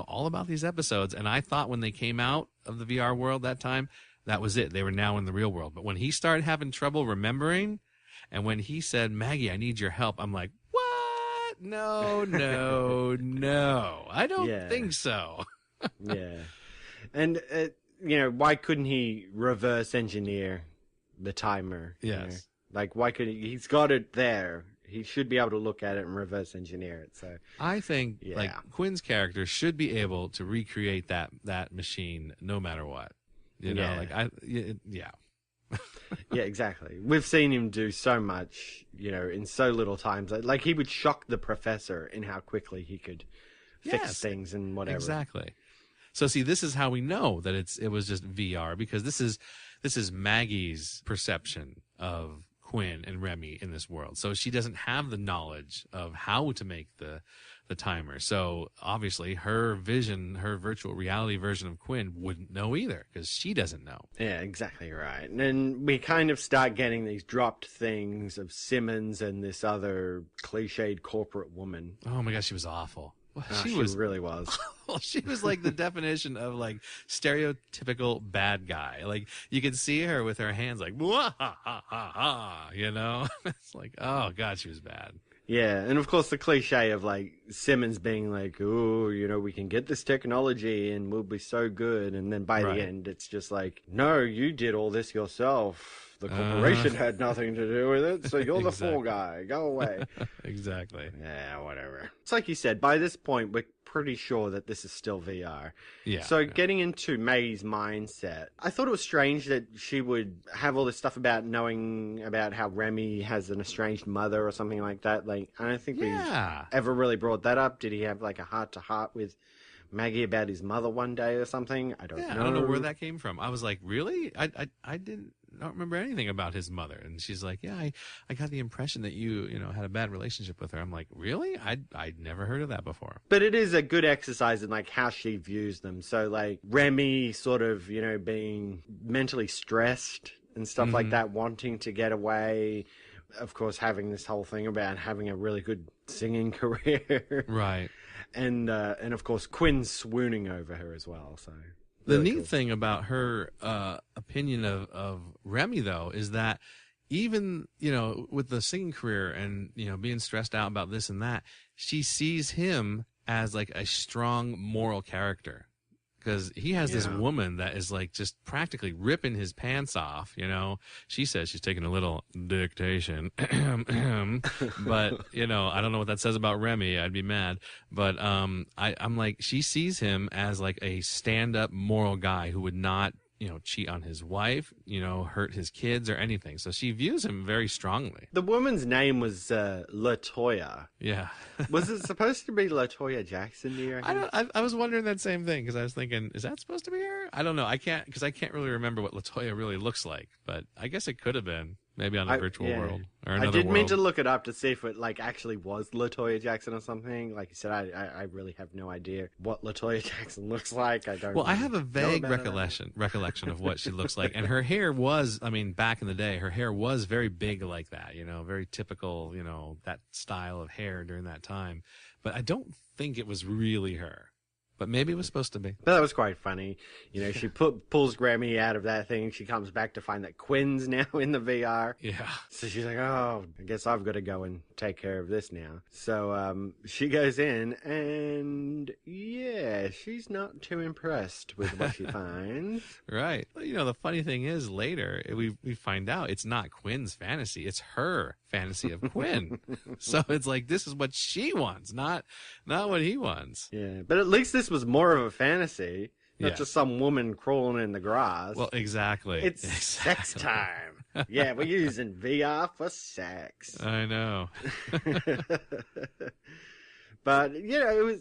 S3: all about these episodes. And I thought when they came out of the VR world that time, that was it. They were now in the real world. But when he started having trouble remembering, and when he said, Maggie, I need your help, I'm like, what? No. I don't think so.
S9: Yeah. And, why couldn't he reverse engineer the timer?
S3: Yes.
S9: Like, why could he's got it there. He should be able to look at it and reverse engineer it. So
S3: I think like Quinn's character should be able to recreate that machine no matter what. Yeah,
S9: exactly. We've seen him do so much, in so little time. Like he would shock the professor in how quickly he could fix things and whatever.
S3: Exactly. So see, this is how we know that it was just VR, because this is Maggie's perception of Quinn and Remy in this world. So she doesn't have the knowledge of how to make the timer. So obviously her vision, her virtual reality version of Quinn wouldn't know either, because she doesn't know.
S9: Yeah, exactly right. And then we kind of start getting these dropped things of Simmons and this other cliched corporate woman.
S3: Oh my gosh, she was awful.
S9: She really was.
S3: She was like the definition of like stereotypical bad guy. Like you could see her with her hands like, ha ha ha ha, It's like, oh God, she was bad.
S9: Yeah, and of course the cliche of like Simmons being like, oh, we can get this technology and we'll be so good. And then by the end, it's just like, no, you did all this yourself. The corporation had nothing to do with it, so you're the fool guy. Go away.
S3: Exactly.
S9: Yeah, whatever. It's like you said, by this point, we're pretty sure that this is still VR.
S3: Yeah.
S9: So getting into May's mindset, I thought it was strange that she would have all this stuff about knowing about how Remy has an estranged mother or something like that. Like, I don't think we ever really brought that up. Did he have like a heart-to-heart with Maggie about his mother one day or something? I don't know.
S3: I don't know where that came from. I was like, really? I don't remember anything about his mother. And she's like, yeah, I got the impression that you had a bad relationship with her. I'm like, really? I'd never heard of that before.
S9: But it is a good exercise in like how she views them. So like Remy sort of, being mentally stressed and stuff like that, wanting to get away. of course, having this whole thing about having a really good singing career.
S3: Right.
S9: And of course, Quinn swooning over her as well. So
S3: the
S9: really
S3: neat
S9: cool.
S3: thing about her opinion of Remy, though, is that even, with the singing career and, being stressed out about this and that, she sees him as like a strong moral character. Because he has this woman that is like just practically ripping his pants off, She says she's taking a little dictation. But, I don't know what that says about Remy. I'd be mad. But I'm like, she sees him as like a stand-up moral guy who would not, cheat on his wife, hurt his kids or anything. So she views him very strongly.
S9: The woman's name was LaToya.
S3: Yeah.
S9: Was it supposed to be LaToya Jackson, do you reckon?
S3: I was wondering that same thing because I was thinking, is that supposed to be her? I don't know. I can't really remember what LaToya really looks like, but I guess it could have been. Maybe on a virtual world or another
S9: I did
S3: world.
S9: mean to look it up to see if it actually was LaToya Jackson or something. Like you said, I really have no idea what LaToya Jackson looks like. I don't.
S3: Well, I have a vague recollection of what she looks like, and her hair was. I mean, back in the day, her hair was very big like that. Very typical. That style of hair during that time. But I don't think it was really her. But maybe it was supposed to be.
S9: But that was quite funny. She pulls Grammy out of that thing. She comes back to find that Quinn's now in the VR.
S3: Yeah.
S9: So she's like, oh, I guess I've got to go and take care of this now. So she goes in and, yeah, she's not too impressed with what she finds.
S3: Right. Well, the funny thing is later we find out it's not Quinn's fantasy. It's her fantasy of Quinn. So it's like, this is what she wants, not what he wants.
S9: Yeah. But at least this was more of a fantasy, not just some woman crawling in the grass.
S3: Well, exactly.
S9: It's sex time. Yeah, we're using VR for sex.
S3: I know.
S9: But, it was,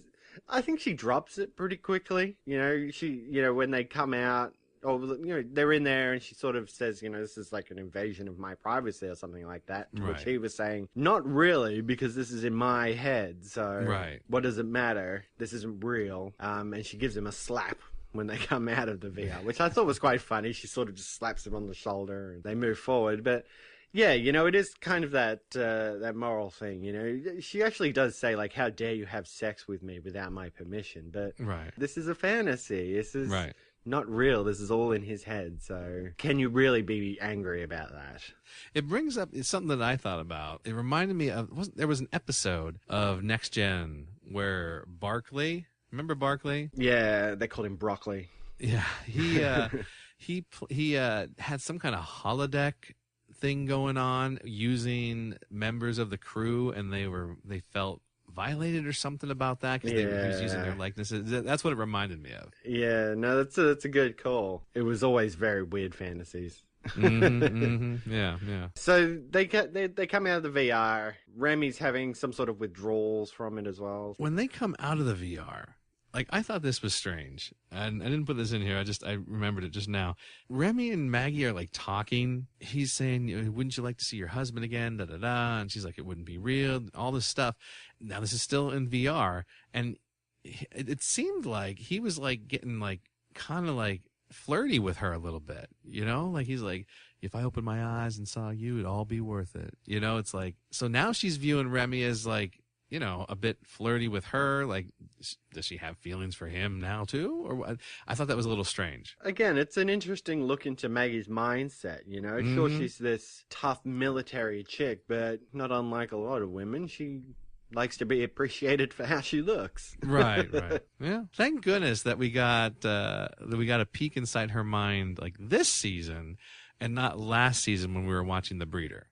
S9: I think she drops it pretty quickly. When they come out, they're in there and she sort of says, this is like an invasion of my privacy or something like that. To which he was saying, not really, because this is in my head. So what does it matter? This isn't real. And she gives him a slap when they come out of the VR, which I thought was quite funny. She sort of just slaps him on the shoulder and they move forward. But yeah, it is kind of that moral thing, She actually does say, like, how dare you have sex with me without my permission? But this is a fantasy. This is not real. This is all in his head. So can you really be angry about that?
S3: It brings up something that I thought about. It reminded me of, there was an episode of Next Gen where Barkley, remember Barkley?
S9: Yeah, they called him Broccoli.
S3: Yeah, he had some kind of holodeck thing going on using members of the crew, and they felt violated or something about that because he was using their likenesses. That's what it reminded me of.
S9: Yeah, no, that's a good call. It was always very weird fantasies.
S3: Yeah.
S9: So they come out of the VR. Remy's having some sort of withdrawals from it as well.
S3: When they come out of the VR, like, I thought this was strange, and I didn't put this in here. I remembered it just now. Remy and Maggie are like talking. He's saying, "Wouldn't you like to see your husband again?" Da da da. And she's like, "It wouldn't be real." All this stuff. Now this is still in VR, and it seemed like he was like getting like kind of like flirty with her a little bit. Like he's like, "If I opened my eyes and saw you, it'd all be worth it." It's like, so now she's viewing Remy as like, a bit flirty with her. Like, does she have feelings for him now too? Or what? I thought that was a little strange.
S9: Again, it's an interesting look into Maggie's mindset. Sure, she's this tough military chick, but not unlike a lot of women, she likes to be appreciated for how she looks.
S3: Right. Yeah. Thank goodness that we got a peek inside her mind like this season, and not last season when we were watching The Breeder.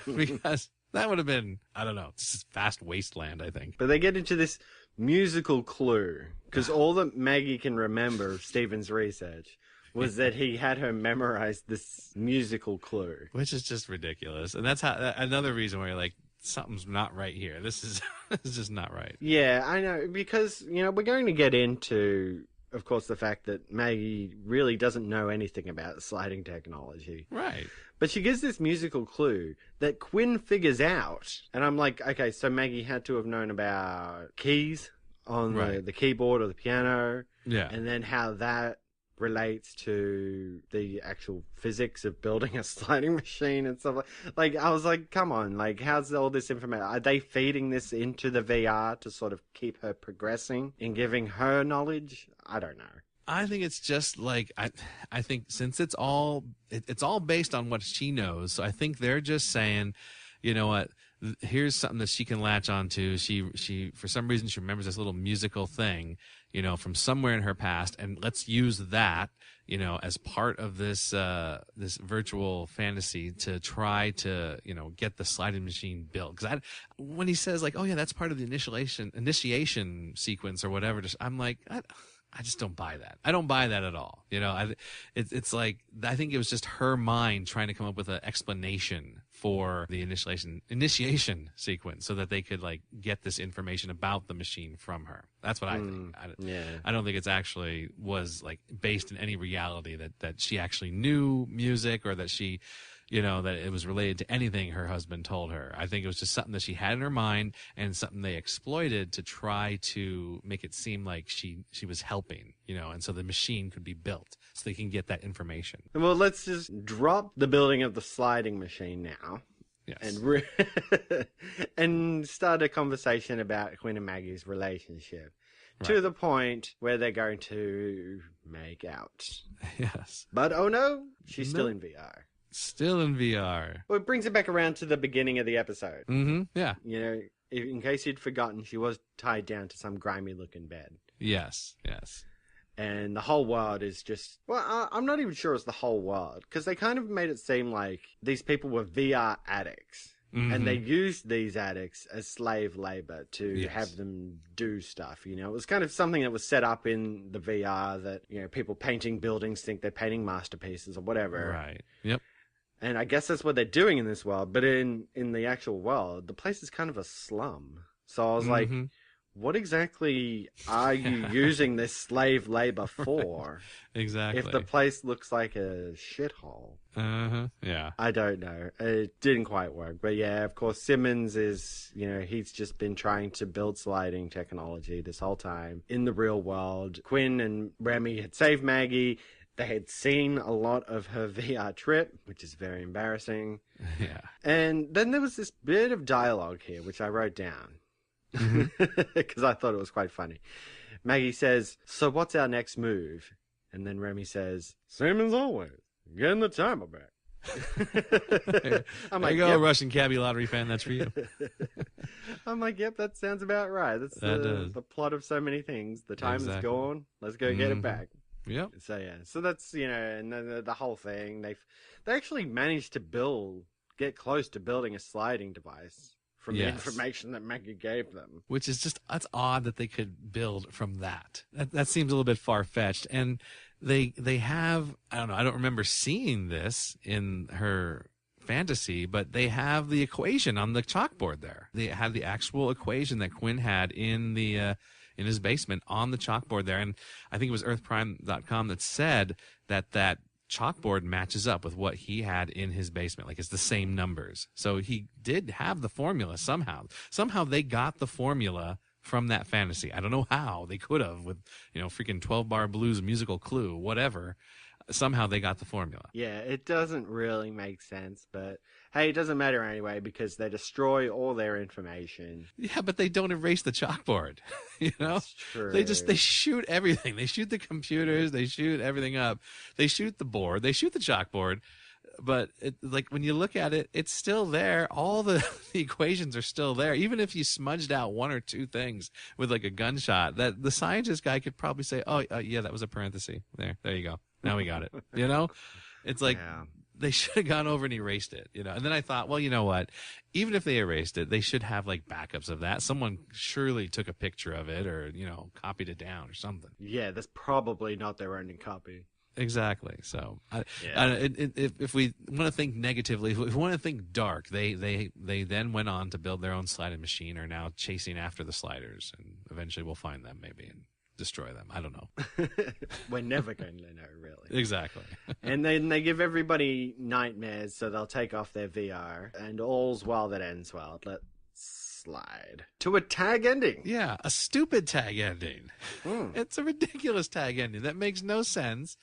S3: Because that would have been, I don't know, this is vast wasteland, I think.
S9: But they get into this musical clue, because all that Maggie can remember of Stephen's research was that he had her memorize this musical clue.
S3: Which is just ridiculous. And that's another reason why you're like, something's not right here. This is just not right.
S9: Yeah, I know, because, we're going to get into, of course, the fact that Maggie really doesn't know anything about sliding technology.
S3: Right.
S9: But she gives this musical clue that Quinn figures out. And I'm like, okay, so Maggie had to have known about keys on the keyboard or the piano.
S3: Yeah.
S9: And then how that relates to the actual physics of building a sliding machine and stuff. Like, I was like, come on, like, how's all this information? Are they feeding this into the VR to sort of keep her progressing and giving her knowledge? I don't know.
S3: I think it's just like I think since it's all based on what she knows, so I think they're just saying, you know what, here's something that she can latch onto. She for some reason she remembers this little musical thing, you know, from somewhere in her past, and let's use that, you know, as part of this this virtual fantasy to try to, you know, get the sliding machine built. Because when he says like, oh yeah, that's part of the initiation sequence or whatever, I'm like, I just don't buy that. I don't buy that at all. You know, it's like, I think it was just her mind trying to come up with an explanation for the initiation sequence so that they could like get this information about the machine from her. That's what I think. I don't think it's actually was like based in any reality that she actually knew music or that she, you know, that it was related to anything her husband told her. I think it was just something that she had in her mind and something they exploited to try to make it seem like she was helping, you know, and so the machine could be built so they can get that information.
S9: Well, let's just drop the building of the sliding machine now.
S3: Yes.
S9: And start a conversation about Quinn and Maggie's relationship. Right. To the point where they're going to make out.
S3: Yes.
S9: But oh no, she's still in VR.
S3: Still in VR.
S9: Well, it brings it back around to the beginning of the episode.
S3: Mm-hmm. Yeah.
S9: You know, in case you'd forgotten, she was tied down to some grimy-looking bed.
S3: Yes, yes.
S9: And the whole world is just... Well, I'm not even sure it's the whole world, because they kind of made it seem like these people were VR addicts. Mm-hmm. And they used these addicts as slave labor to have them do stuff, you know. It was kind of something that was set up in the VR that, you know, people painting buildings think they're painting masterpieces or whatever.
S3: Right. Yep.
S9: And I guess that's what they're doing in this world. But in the actual world, the place is kind of a slum. So I was like, what exactly are you using this slave labor for?
S3: Exactly.
S9: If the place looks like a shithole.
S3: Yeah.
S9: I don't know. It didn't quite work. But yeah, of course, Simmons is, you know, he's just been trying to build sliding technology this whole time in the real world. Quinn and Remy had saved Maggie. They had seen a lot of her VR trip, which is very embarrassing.
S3: Yeah.
S9: And then there was this bit of dialogue here, which I wrote down. Because I thought it was quite funny. Maggie says, so what's our next move? And then Remy says, same as always, getting the timer back.
S3: I'm like, there you go, Russian cabbie lottery fan, that's for you.
S9: I'm like, yep, that sounds about right. That's the plot of so many things. The time is gone. Let's go get it back.
S3: Yep.
S9: So yeah, so that's, you know, and then the whole thing, they actually managed to get close to building a sliding device from the information that Maggie gave them.
S3: Which is just, that's odd that they could build from that. That seems a little bit far-fetched. And they have, I don't know, I don't remember seeing this in her fantasy, but they have the equation on the chalkboard there. They have the actual equation that Quinn had in the in his basement on the chalkboard there. And I think it was earthprime.com that said that chalkboard matches up with what he had in his basement. Like, it's the same numbers. So he did have the formula somehow. Somehow they got the formula from that fantasy. I don't know how. They could have with, you know, freaking 12-bar blues, musical clue, whatever. Somehow they got the formula.
S9: Yeah, it doesn't really make sense, but hey, it doesn't matter anyway because they destroy all their information.
S3: Yeah, but they don't erase the chalkboard. You know?
S9: That's true.
S3: They shoot everything. They shoot the computers, they shoot everything up. They shoot the board, they shoot the chalkboard. But like when you look at it, it's still there. All the equations are still there. Even if you smudged out one or two things with like a gunshot, that the scientist guy could probably say, "Oh, yeah, that was a parenthesis. There you go. Now we got it." You know, it's like they should have gone over and erased it. You know, and then I thought, well, you know what? Even if they erased it, they should have like backups of that. Someone surely took a picture of it, or copied it down or something.
S9: Yeah, that's probably not their only copy.
S3: Exactly. So, if we want to think negatively, if we want to think dark, they then went on to build their own sliding machine, are now chasing after the sliders, and eventually we'll find them maybe and destroy them. I don't know.
S9: We're never going to know, really.
S3: Exactly.
S9: And then they give everybody nightmares, so they'll take off their VR, and all's well that ends well. Let's slide to a tag ending.
S3: Yeah, a stupid tag ending. It's a ridiculous tag ending that makes no sense.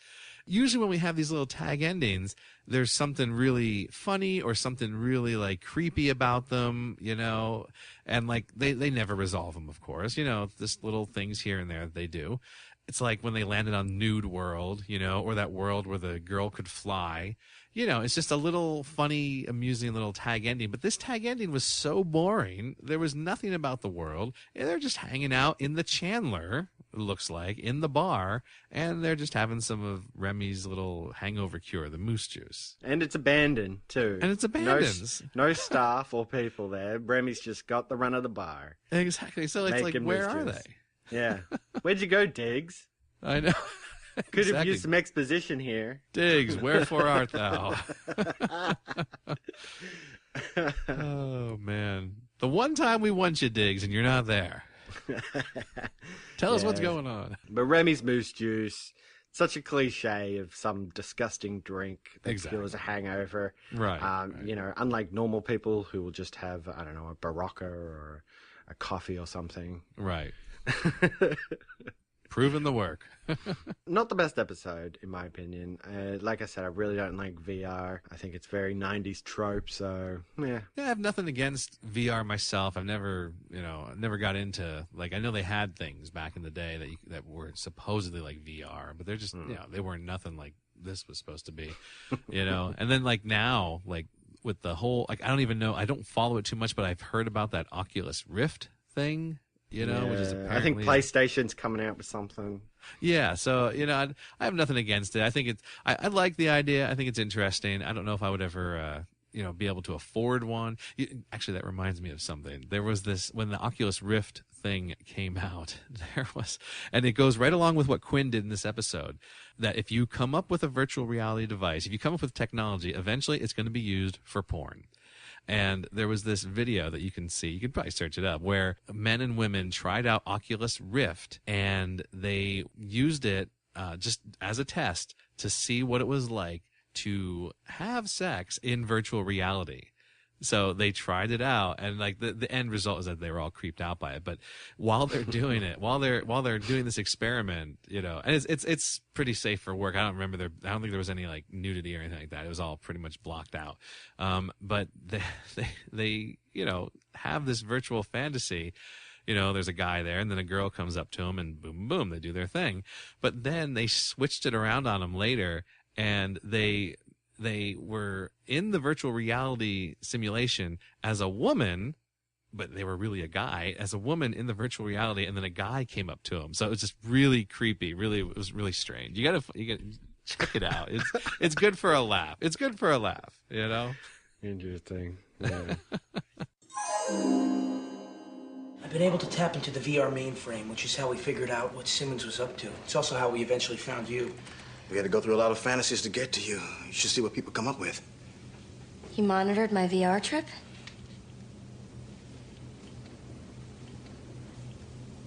S3: Usually when we have these little tag endings, there's something really funny or something really like creepy about them, you know, and like they never resolve them, of course, you know, just little things here and there that they do. It's like when they landed on Nude World, you know, or that world where the girl could fly. You know, it's just a little funny, amusing little tag ending. But this tag ending was so boring. There was nothing about the world. They're just hanging out in the Chandler, it looks like, in the bar. And they're just having some of Remy's little hangover cure, the moose juice.
S9: And it's abandoned, too.
S3: And it's abandoned.
S9: No staff or people there. Remy's just got the run of the bar.
S3: Exactly. So it's like, where are they?
S9: Yeah. Where'd you go, Diggs?
S3: I know.
S9: Could have used some exposition here.
S3: Diggs, wherefore art thou? Oh, man. The one time we want you, Diggs, and you're not there. Tell us what's going on.
S9: But Remy's moose juice, such a cliche of some disgusting drink that cures a hangover.
S3: Right,
S9: You know, unlike normal people who will just have, I don't know, a Barocca or a coffee or something.
S3: Right. Proving the work.
S9: Not the best episode, in my opinion. Like I said, I really don't like VR. I think it's very 90s trope, so, yeah.
S3: Yeah, I have nothing against VR myself. I've never, never got into, like, I know they had things back in the day that were supposedly like VR, but they're just, they weren't nothing like this was supposed to be, you know? And then, like, now, like, with the whole, like, I don't even know, I don't follow it too much, but I've heard about that Oculus Rift thing. You know, which is apparently...
S9: I think PlayStation's coming out with something.
S3: Yeah, so, I have nothing against it. I think it's... I like the idea. I think it's interesting. I don't know if I would ever, be able to afford one. Actually, that reminds me of something. There was this... When the Oculus Rift thing came out, there was... And it goes right along with what Quinn did in this episode, that if you come up with a virtual reality device, if you come up with technology, eventually it's going to be used for porn. And there was this video that you can see, you can probably search it up, where men and women tried out Oculus Rift and they used it just as a test to see what it was like to have sex in virtual reality. So they tried it out, and like the end result is that they were all creeped out by it. But while they're doing it, while they're doing this experiment, and it's pretty safe for work. I don't think there was any like nudity or anything like that. It was all pretty much blocked out. But they have this virtual fantasy. There's a guy there, and then a girl comes up to him, and boom, boom, they do their thing. But then they switched it around on him later, and they were in the virtual reality simulation as a woman, but they were really a guy, as a woman in the virtual reality, and then a guy came up to him. So it was just really creepy. It was really strange. You gotta check it out. It's good for a laugh. It's good for a laugh,
S9: Interesting. Yeah.
S12: I've been able to tap into the VR mainframe, which is how we figured out what Simmons was up to. It's also how we eventually found you.
S4: We had to go through a lot of fantasies to get to you. You should see what people come up with.
S5: You monitored my VR trip?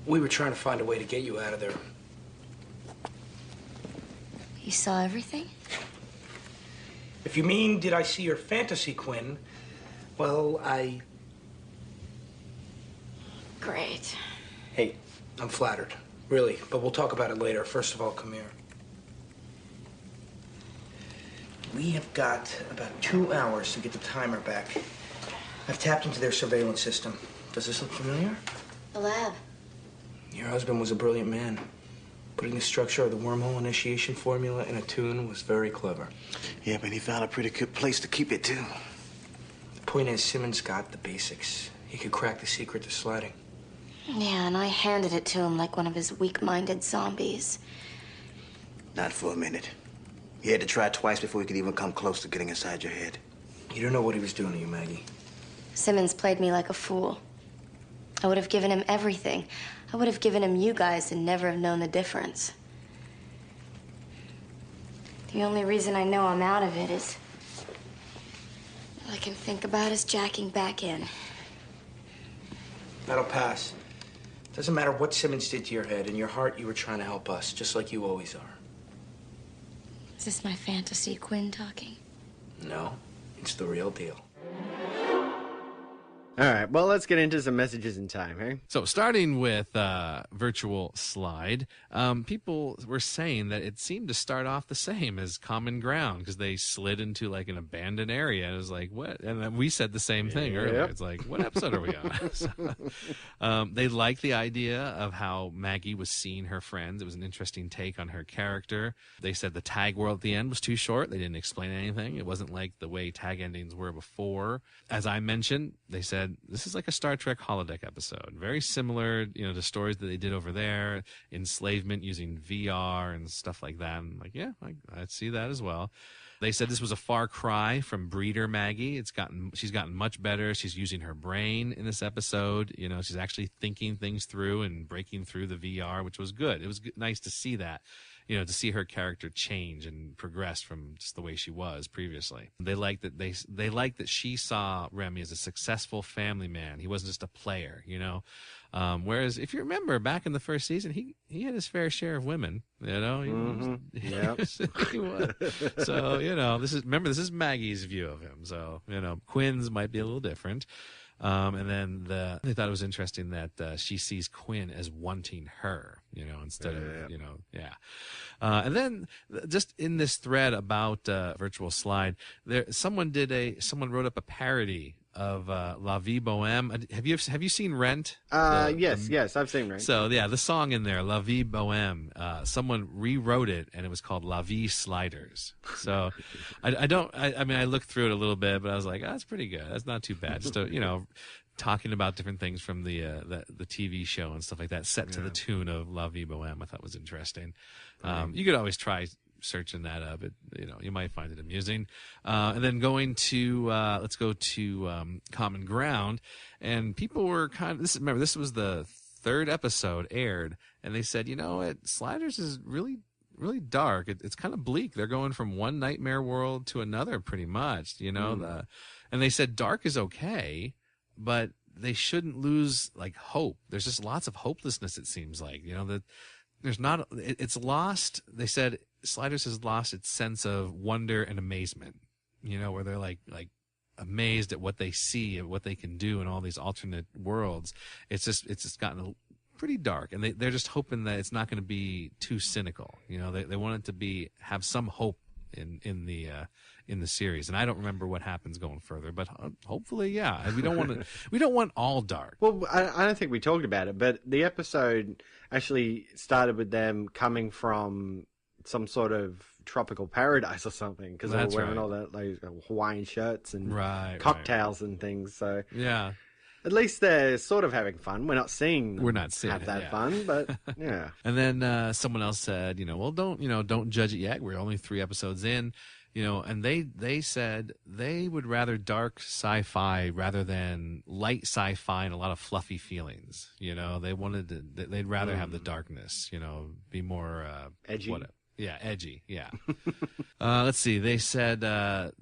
S12: We were trying to find a way to get you out of there.
S5: You saw everything?
S12: If you mean, did I see your fantasy, Quinn? Well,
S5: Great.
S12: Hey, I'm flattered. Really, but we'll talk about it later. First of all, come here. We have got about 2 hours to get the timer back. I've tapped into their surveillance system. Does this look familiar?
S5: The lab.
S12: Your husband was a brilliant man. Putting the structure of the wormhole initiation formula in a tune was very clever.
S4: Yeah, but he found a pretty good place to keep it, too.
S12: The point is, Simmons got the basics. He could crack the secret to sliding.
S5: Yeah, and I handed it to him like one of his weak-minded zombies.
S4: Not for a minute. He had to try twice before he could even come close to getting inside your head.
S12: You don't know what he was doing to you, Maggie.
S5: Simmons played me like a fool. I would have given him everything. I would have given him you guys and never have known the difference. The only reason I know I'm out of it is all I can think about is jacking back in.
S12: That'll pass. Doesn't matter what Simmons did to your head. In your heart, you were trying to help us, just like you always are.
S5: Is this my fantasy Quinn talking?
S12: No, it's the real deal.
S9: All right, well, let's get into some messages in time, hey?
S3: So starting with Virtual Slide, people were saying that it seemed to start off the same as Common Ground because they slid into like an abandoned area. And it was like, what? And then we said the same thing earlier. It's like, what episode are we on? So, they liked the idea of how Maggie was seeing her friends. It was an interesting take on her character. They said the tag world at the end was too short. They didn't explain anything. It wasn't like the way tag endings were before. As I mentioned, they said, this is like a Star Trek holodeck episode. Very similar, to stories that they did over there, enslavement using VR and stuff like that. And like, yeah, I'd see that as well. They said this was a far cry from Breeder Maggie. She's gotten much better. She's using her brain in this episode. She's actually thinking things through and breaking through the VR, which was good. It was nice to see that. To see her character change and progress from just the way she was previously. They liked that she saw Remy as a successful family man. He wasn't just a player, whereas if you remember back in the first season, he had his fair share of women,
S9: Mm-hmm.
S3: He was. So, this is Maggie's view of him. So, Quinn's might be a little different. And then they thought it was interesting that she sees Quinn as wanting her, instead of, and then just in this thread about Virtual Slide, someone wrote up a parody of La Vie Boheme. Have you seen Rent?
S9: Yes, I've seen Rent.
S3: So yeah, the song in there, La Vie Boheme, someone rewrote it and it was called La Vie Sliders. So I looked through it a little bit, but I was like, that's pretty good. That's not too bad. Just talking about different things from the TV show and stuff like that, set to the tune of La Vie Boheme. I thought was interesting. You could always try searching that up. You might find it amusing. And then going to let's go to Common Ground, and people were remember this was the third episode aired, and they said, Sliders is really dark. It's kind of bleak. They're going from one nightmare world to another, pretty much. And they said dark is okay, but they shouldn't lose like hope. There's just lots of hopelessness. It seems like that there's not. It's lost. They said Sliders has lost its sense of wonder and amazement. Where they're like amazed at what they see and what they can do in all these alternate worlds. It's just gotten pretty dark, and they're just hoping that it's not going to be too cynical. They want it to have some hope in the series, and I don't remember what happens going further, but hopefully, yeah. We don't want all dark.
S9: Well, I don't think we talked about it, but the episode actually started with them coming from some sort of tropical paradise or something, because they were wearing all that Hawaiian shirts and cocktails and things. So
S3: yeah.
S9: At least they're sort of having fun. We're not seeing them have that fun, but yeah.
S3: And then someone else said, well, don't judge it yet. We're only 3 episodes in, and they said they would rather dark sci-fi rather than light sci-fi and a lot of fluffy feelings. They'd rather have the darkness, be more
S9: edgy.
S3: Yeah, edgy. Yeah. Let's see. They said that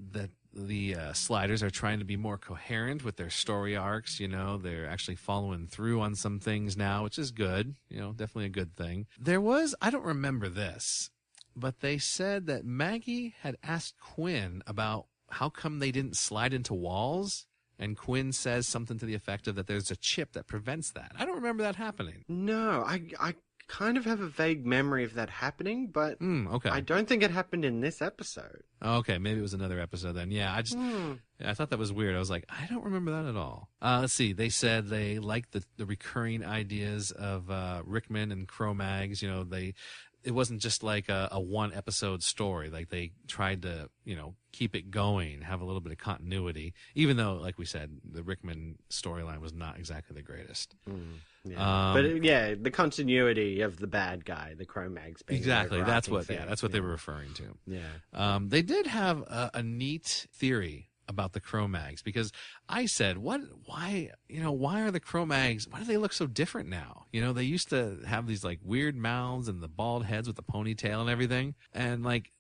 S3: the Sliders are trying to be more coherent with their story arcs. They're actually following through on some things now, which is good. Definitely a good thing. I don't remember this, but they said that Maggie had asked Quinn about how come they didn't slide into walls. And Quinn says something to the effect of that there's a chip that prevents that. I don't remember that happening.
S9: No, I kind of have a vague memory of that happening, but
S3: okay.
S9: I don't think it happened in this episode.
S3: Okay, maybe it was another episode then. Yeah, I thought that was weird. I was like, I don't remember that at all. Let's see. They said they liked the recurring ideas of Rickman and Cro-Mags. It wasn't just like a one episode story. Like they tried to, keep it going, have a little bit of continuity, even though, like we said, the Rickman storyline was not exactly the greatest.
S9: Yeah. But the continuity of the bad guy, the Cro-Mags being
S3: exactly. That's what they were referring to.
S9: Yeah.
S3: They did have a neat theory about the Cro-Mags, because I said, why are the Cro-Mags, why do they look so different now? They used to have these like weird mouths and the bald heads with the ponytail and everything. And like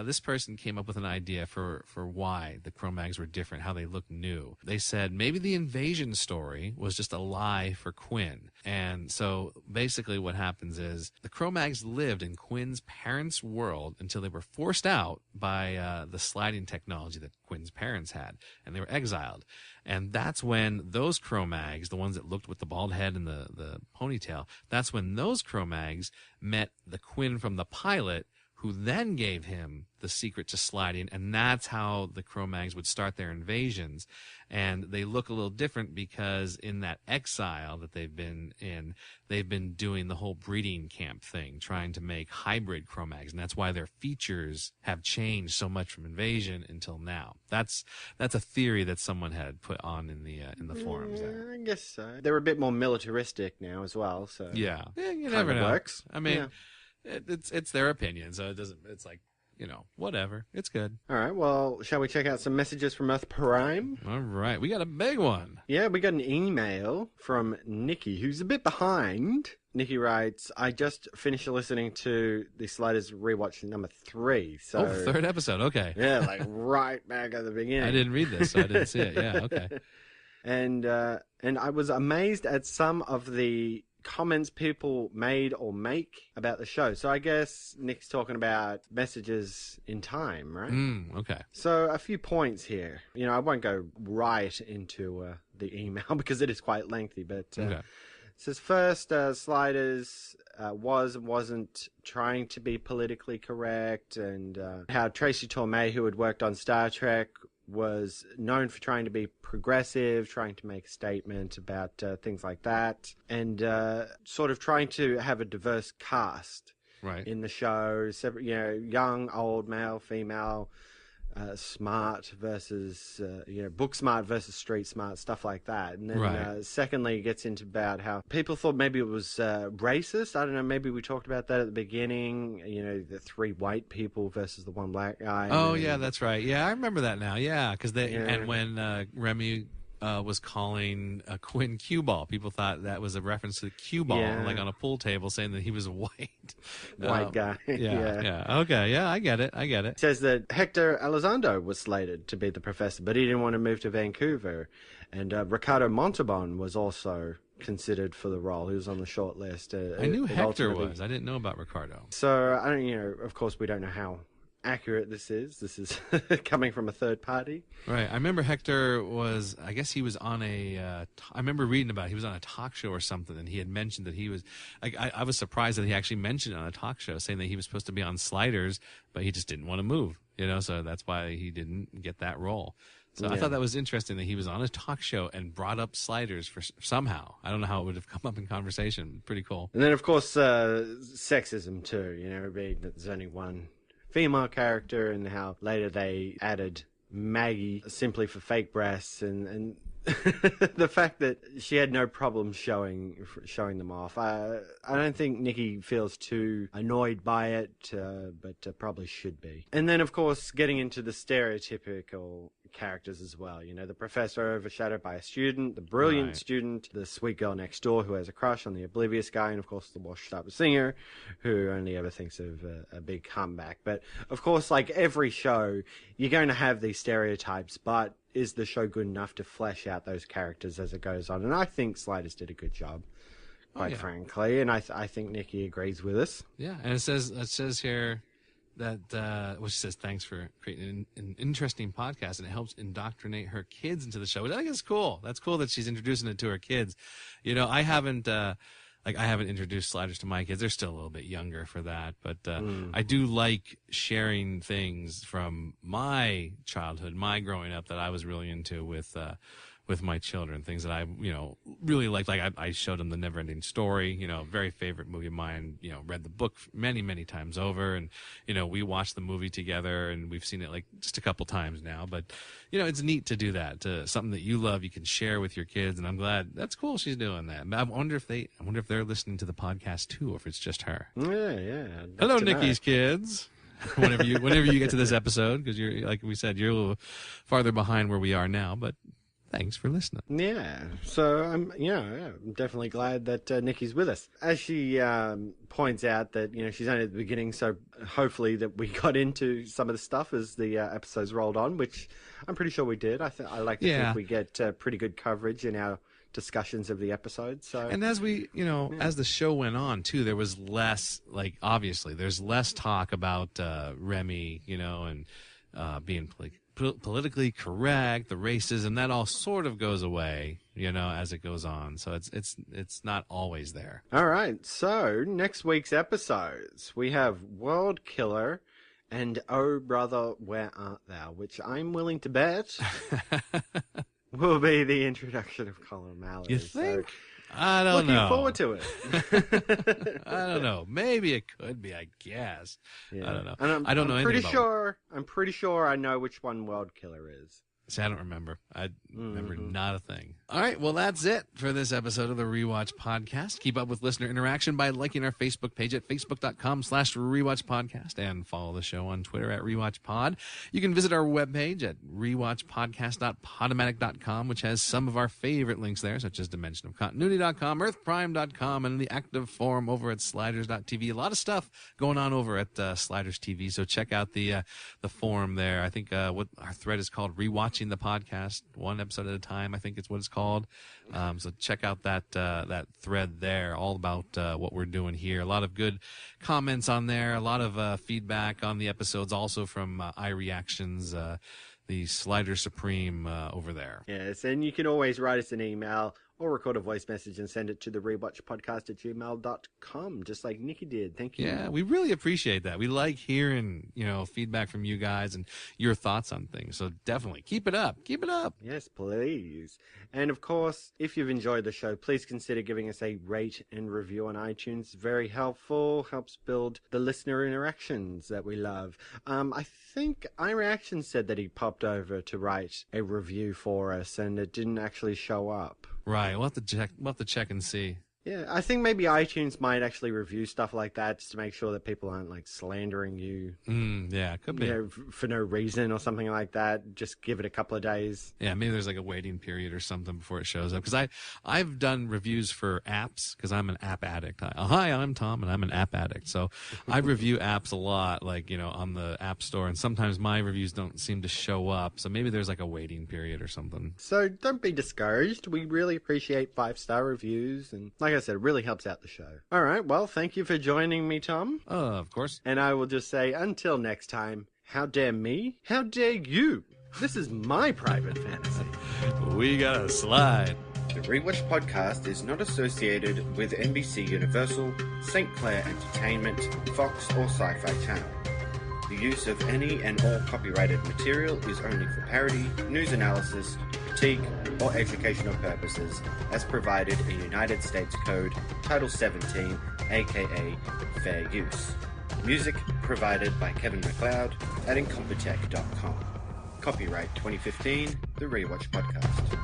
S3: this person came up with an idea for why the Cro-Mags were different, how they look new. They said maybe the invasion story was just a lie for Quinn. And so basically what happens is the Cro-Mags lived in Quinn's parents' world until they were forced out by the sliding technology that Quinn's parents had, and they were exiled. And that's when those Cro-Mags, the ones that looked with the bald head and the ponytail, that's when those Cro-Mags met the Quinn from the pilot, who then gave him the secret to sliding, and that's how the Cro-Mags would start their invasions. And they look a little different because in that exile that they've been in, they've been doing the whole breeding camp thing, trying to make hybrid Cro-Mags, and that's why their features have changed so much from invasion until now. That's a theory that someone had put on in the forums there.
S9: I guess so. They're a bit more militaristic now as well, so
S3: yeah, you never know.
S9: Works.
S3: I mean, it's their opinion, so it doesn't. It's like, whatever. It's good.
S9: All right. Well, shall we check out some messages from Earth Prime?
S3: All right. We got a big one.
S9: Yeah, we got an email from Nikki, who's a bit behind. Nikki writes, I just finished listening to the Sliders Rewatch number 3. So,
S3: third episode. Okay.
S9: Yeah, like right back at the beginning.
S3: I didn't read this, so I didn't see it. Yeah, okay.
S9: And I was amazed at some of the comments people made or make about the show. So I guess Nick's talking about messages in time, right?
S3: Okay.
S9: So a few points here. I won't go right into the email because it is quite lengthy, but
S3: okay.
S9: It says first, Sliders was and wasn't trying to be politically correct, and how Tracy Torme, who had worked on Star Trek, was known for trying to be progressive, trying to make a statement about things like that, and sort of trying to have a diverse cast in the show. Young, old, male, female, smart versus book smart versus street smart, stuff like that. And then secondly, it gets into about how people thought maybe it was racist. I don't know, maybe we talked about that at the beginning, the 3 white people versus the 1 black guy.
S3: Oh yeah, that's right. Yeah, I remember that now. Yeah, because and when Remy was calling Quinn cue ball, people thought that was a reference to cue ball, like on a pool table, saying that he was white
S9: guy.
S3: Yeah. Okay. Yeah, I get it.
S9: It says that Hector Elizondo was slated to be the professor, but he didn't want to move to Vancouver, and Ricardo Montalban was also considered for the role. He was on the short list.
S3: I knew Hector was. I didn't know about Ricardo.
S9: So I don't. Of course, we don't know how accurate this is coming from a third party,
S3: right? I remember Hector was, I guess he was on I remember reading about it. He was on a talk show or something, and he had mentioned that he was, I was surprised that he actually mentioned it on a talk show, saying that he was supposed to be on Sliders, but he just didn't want to move, so that's why he didn't get that role. So I thought that was interesting that he was on a talk show and brought up Sliders for somehow. I don't know how it would have come up in conversation. Pretty cool.
S9: And then of course sexism too, being that there's only one female character, and how later they added Maggie simply for fake breasts, and the fact that she had no problem showing them off. I don't think Nikki feels too annoyed by it, but probably should be. And then, of course, getting into the stereotypical characters as well. The professor overshadowed by a student, the brilliant student, the sweet girl next door who has a crush on the oblivious guy, and of course the washed-up singer who only ever thinks of a big comeback. But of course, like every show, you're going to have these stereotypes, but is the show good enough to flesh out those characters as it goes on? And I think Sliders did a good job, quite frankly, and I think Nikki agrees with us.
S3: Yeah, and it says here that which says thanks for creating an interesting podcast, and it helps indoctrinate her kids into the show, which I think is cool. That's cool that she's introducing it to her kids. I haven't introduced Sliders to my kids. They're still a little bit younger for that, but I do like sharing things from my childhood, my growing up, that I was really into with my children, things that I, really liked. Like I showed them The Never-Ending Story, very favorite movie of mine, read the book many, many times over, and, we watched the movie together, and we've seen it like just a couple times now, but, it's neat to do that, something that you love, you can share with your kids, and I'm glad that's cool she's doing that. I wonder if they're listening to the podcast too, or if it's just her.
S9: Yeah.
S3: Hello, Nikki's kids. whenever you get to this episode, because you're, like we said, you're a little farther behind where we are now, but thanks for listening.
S9: Yeah, so I'm definitely glad that Nikki's with us. As she points out that she's only at the beginning, so hopefully that we got into some of the stuff as the episodes rolled on, which I'm pretty sure we did. I like to think we get pretty good coverage in our discussions of the episode. So,
S3: and as we, as the show went on too, there was less, obviously, there's less talk about Remy, and being politically correct, the racism, that all sort of goes away, as it goes on. So it's not always there.
S9: All right. So next week's episodes, we have World Killer and Oh Brother, Where Art Thou, which I'm willing to bet will be the introduction of Colin O'Malley.
S3: You think?
S9: So,
S3: I don't know.
S9: Looking forward to it.
S3: I don't know. Maybe it could be, I guess.
S9: Yeah.
S3: I don't know.
S9: And
S3: I don't know anything about it.
S9: I'm pretty sure I know which one World Killer is.
S3: See, I don't remember. I remember not a thing. All right, well, that's it for this episode of the Rewatch Podcast. Keep up with listener interaction by liking our Facebook page at facebook.com/rewatchpodcast and follow the show on Twitter at rewatchpod. You can visit our webpage at rewatchpodcast.podomatic.com, which has some of our favorite links there, such as dimensionofcontinuity.com, earthprime.com, and the active forum over at sliders.tv. A lot of stuff going on over at Sliders TV, so check out the forum there. I think what our thread is called Rewatching the Podcast, one episode at a time, I think it's what it's called. So check out that thread there, all about what we're doing here. A lot of good comments on there, a lot of feedback on the episodes, also from iReactions, the Slider Supreme over there.
S9: Yes, and you can always write us an email or record a voice message and send it to the rewatchpodcast@gmail.com, just like Nikki did. Thank you.
S3: Yeah, we really appreciate that. We like hearing, feedback from you guys and your thoughts on things. So definitely keep it up. Keep it up.
S9: Yes, please. And of course, if you've enjoyed the show, please consider giving us a rate and review on iTunes. Very helpful, helps build the listener interactions that we love. I think iReaction said that he popped over to write a review for us and it didn't actually show up.
S3: Right, we'll have to check and see.
S9: Yeah, I think maybe iTunes might actually review stuff like that just to make sure that people aren't slandering you.
S3: Yeah, it could be.
S9: For no reason or something like that. Just give it a couple of days.
S3: Yeah, maybe there's a waiting period or something before it shows up. Because I've done reviews for apps because I'm an app addict. Hi, I'm Tom and I'm an app addict. So I review apps a lot, on the App Store, and sometimes my reviews don't seem to show up. So maybe there's a waiting period or something.
S9: So don't be discouraged. We really appreciate 5-star reviews, and like I said, it really helps out the show. All right, well, thank you for joining me, Tom.
S3: Of course.
S9: And I will just say, until next time, how dare me? How dare you? This is my private fantasy.
S3: We gotta slide.
S2: The Rewatch Podcast is not associated with NBC Universal, St. Clair Entertainment, Fox, or Sci-Fi Channel. The use of any and all copyrighted material is only for parody, news analysis, critique, or educational purposes, as provided in United States Code Title 17, aka Fair Use. Music provided by Kevin MacLeod at incompetech.com. Copyright 2015, The Rewatch Podcast.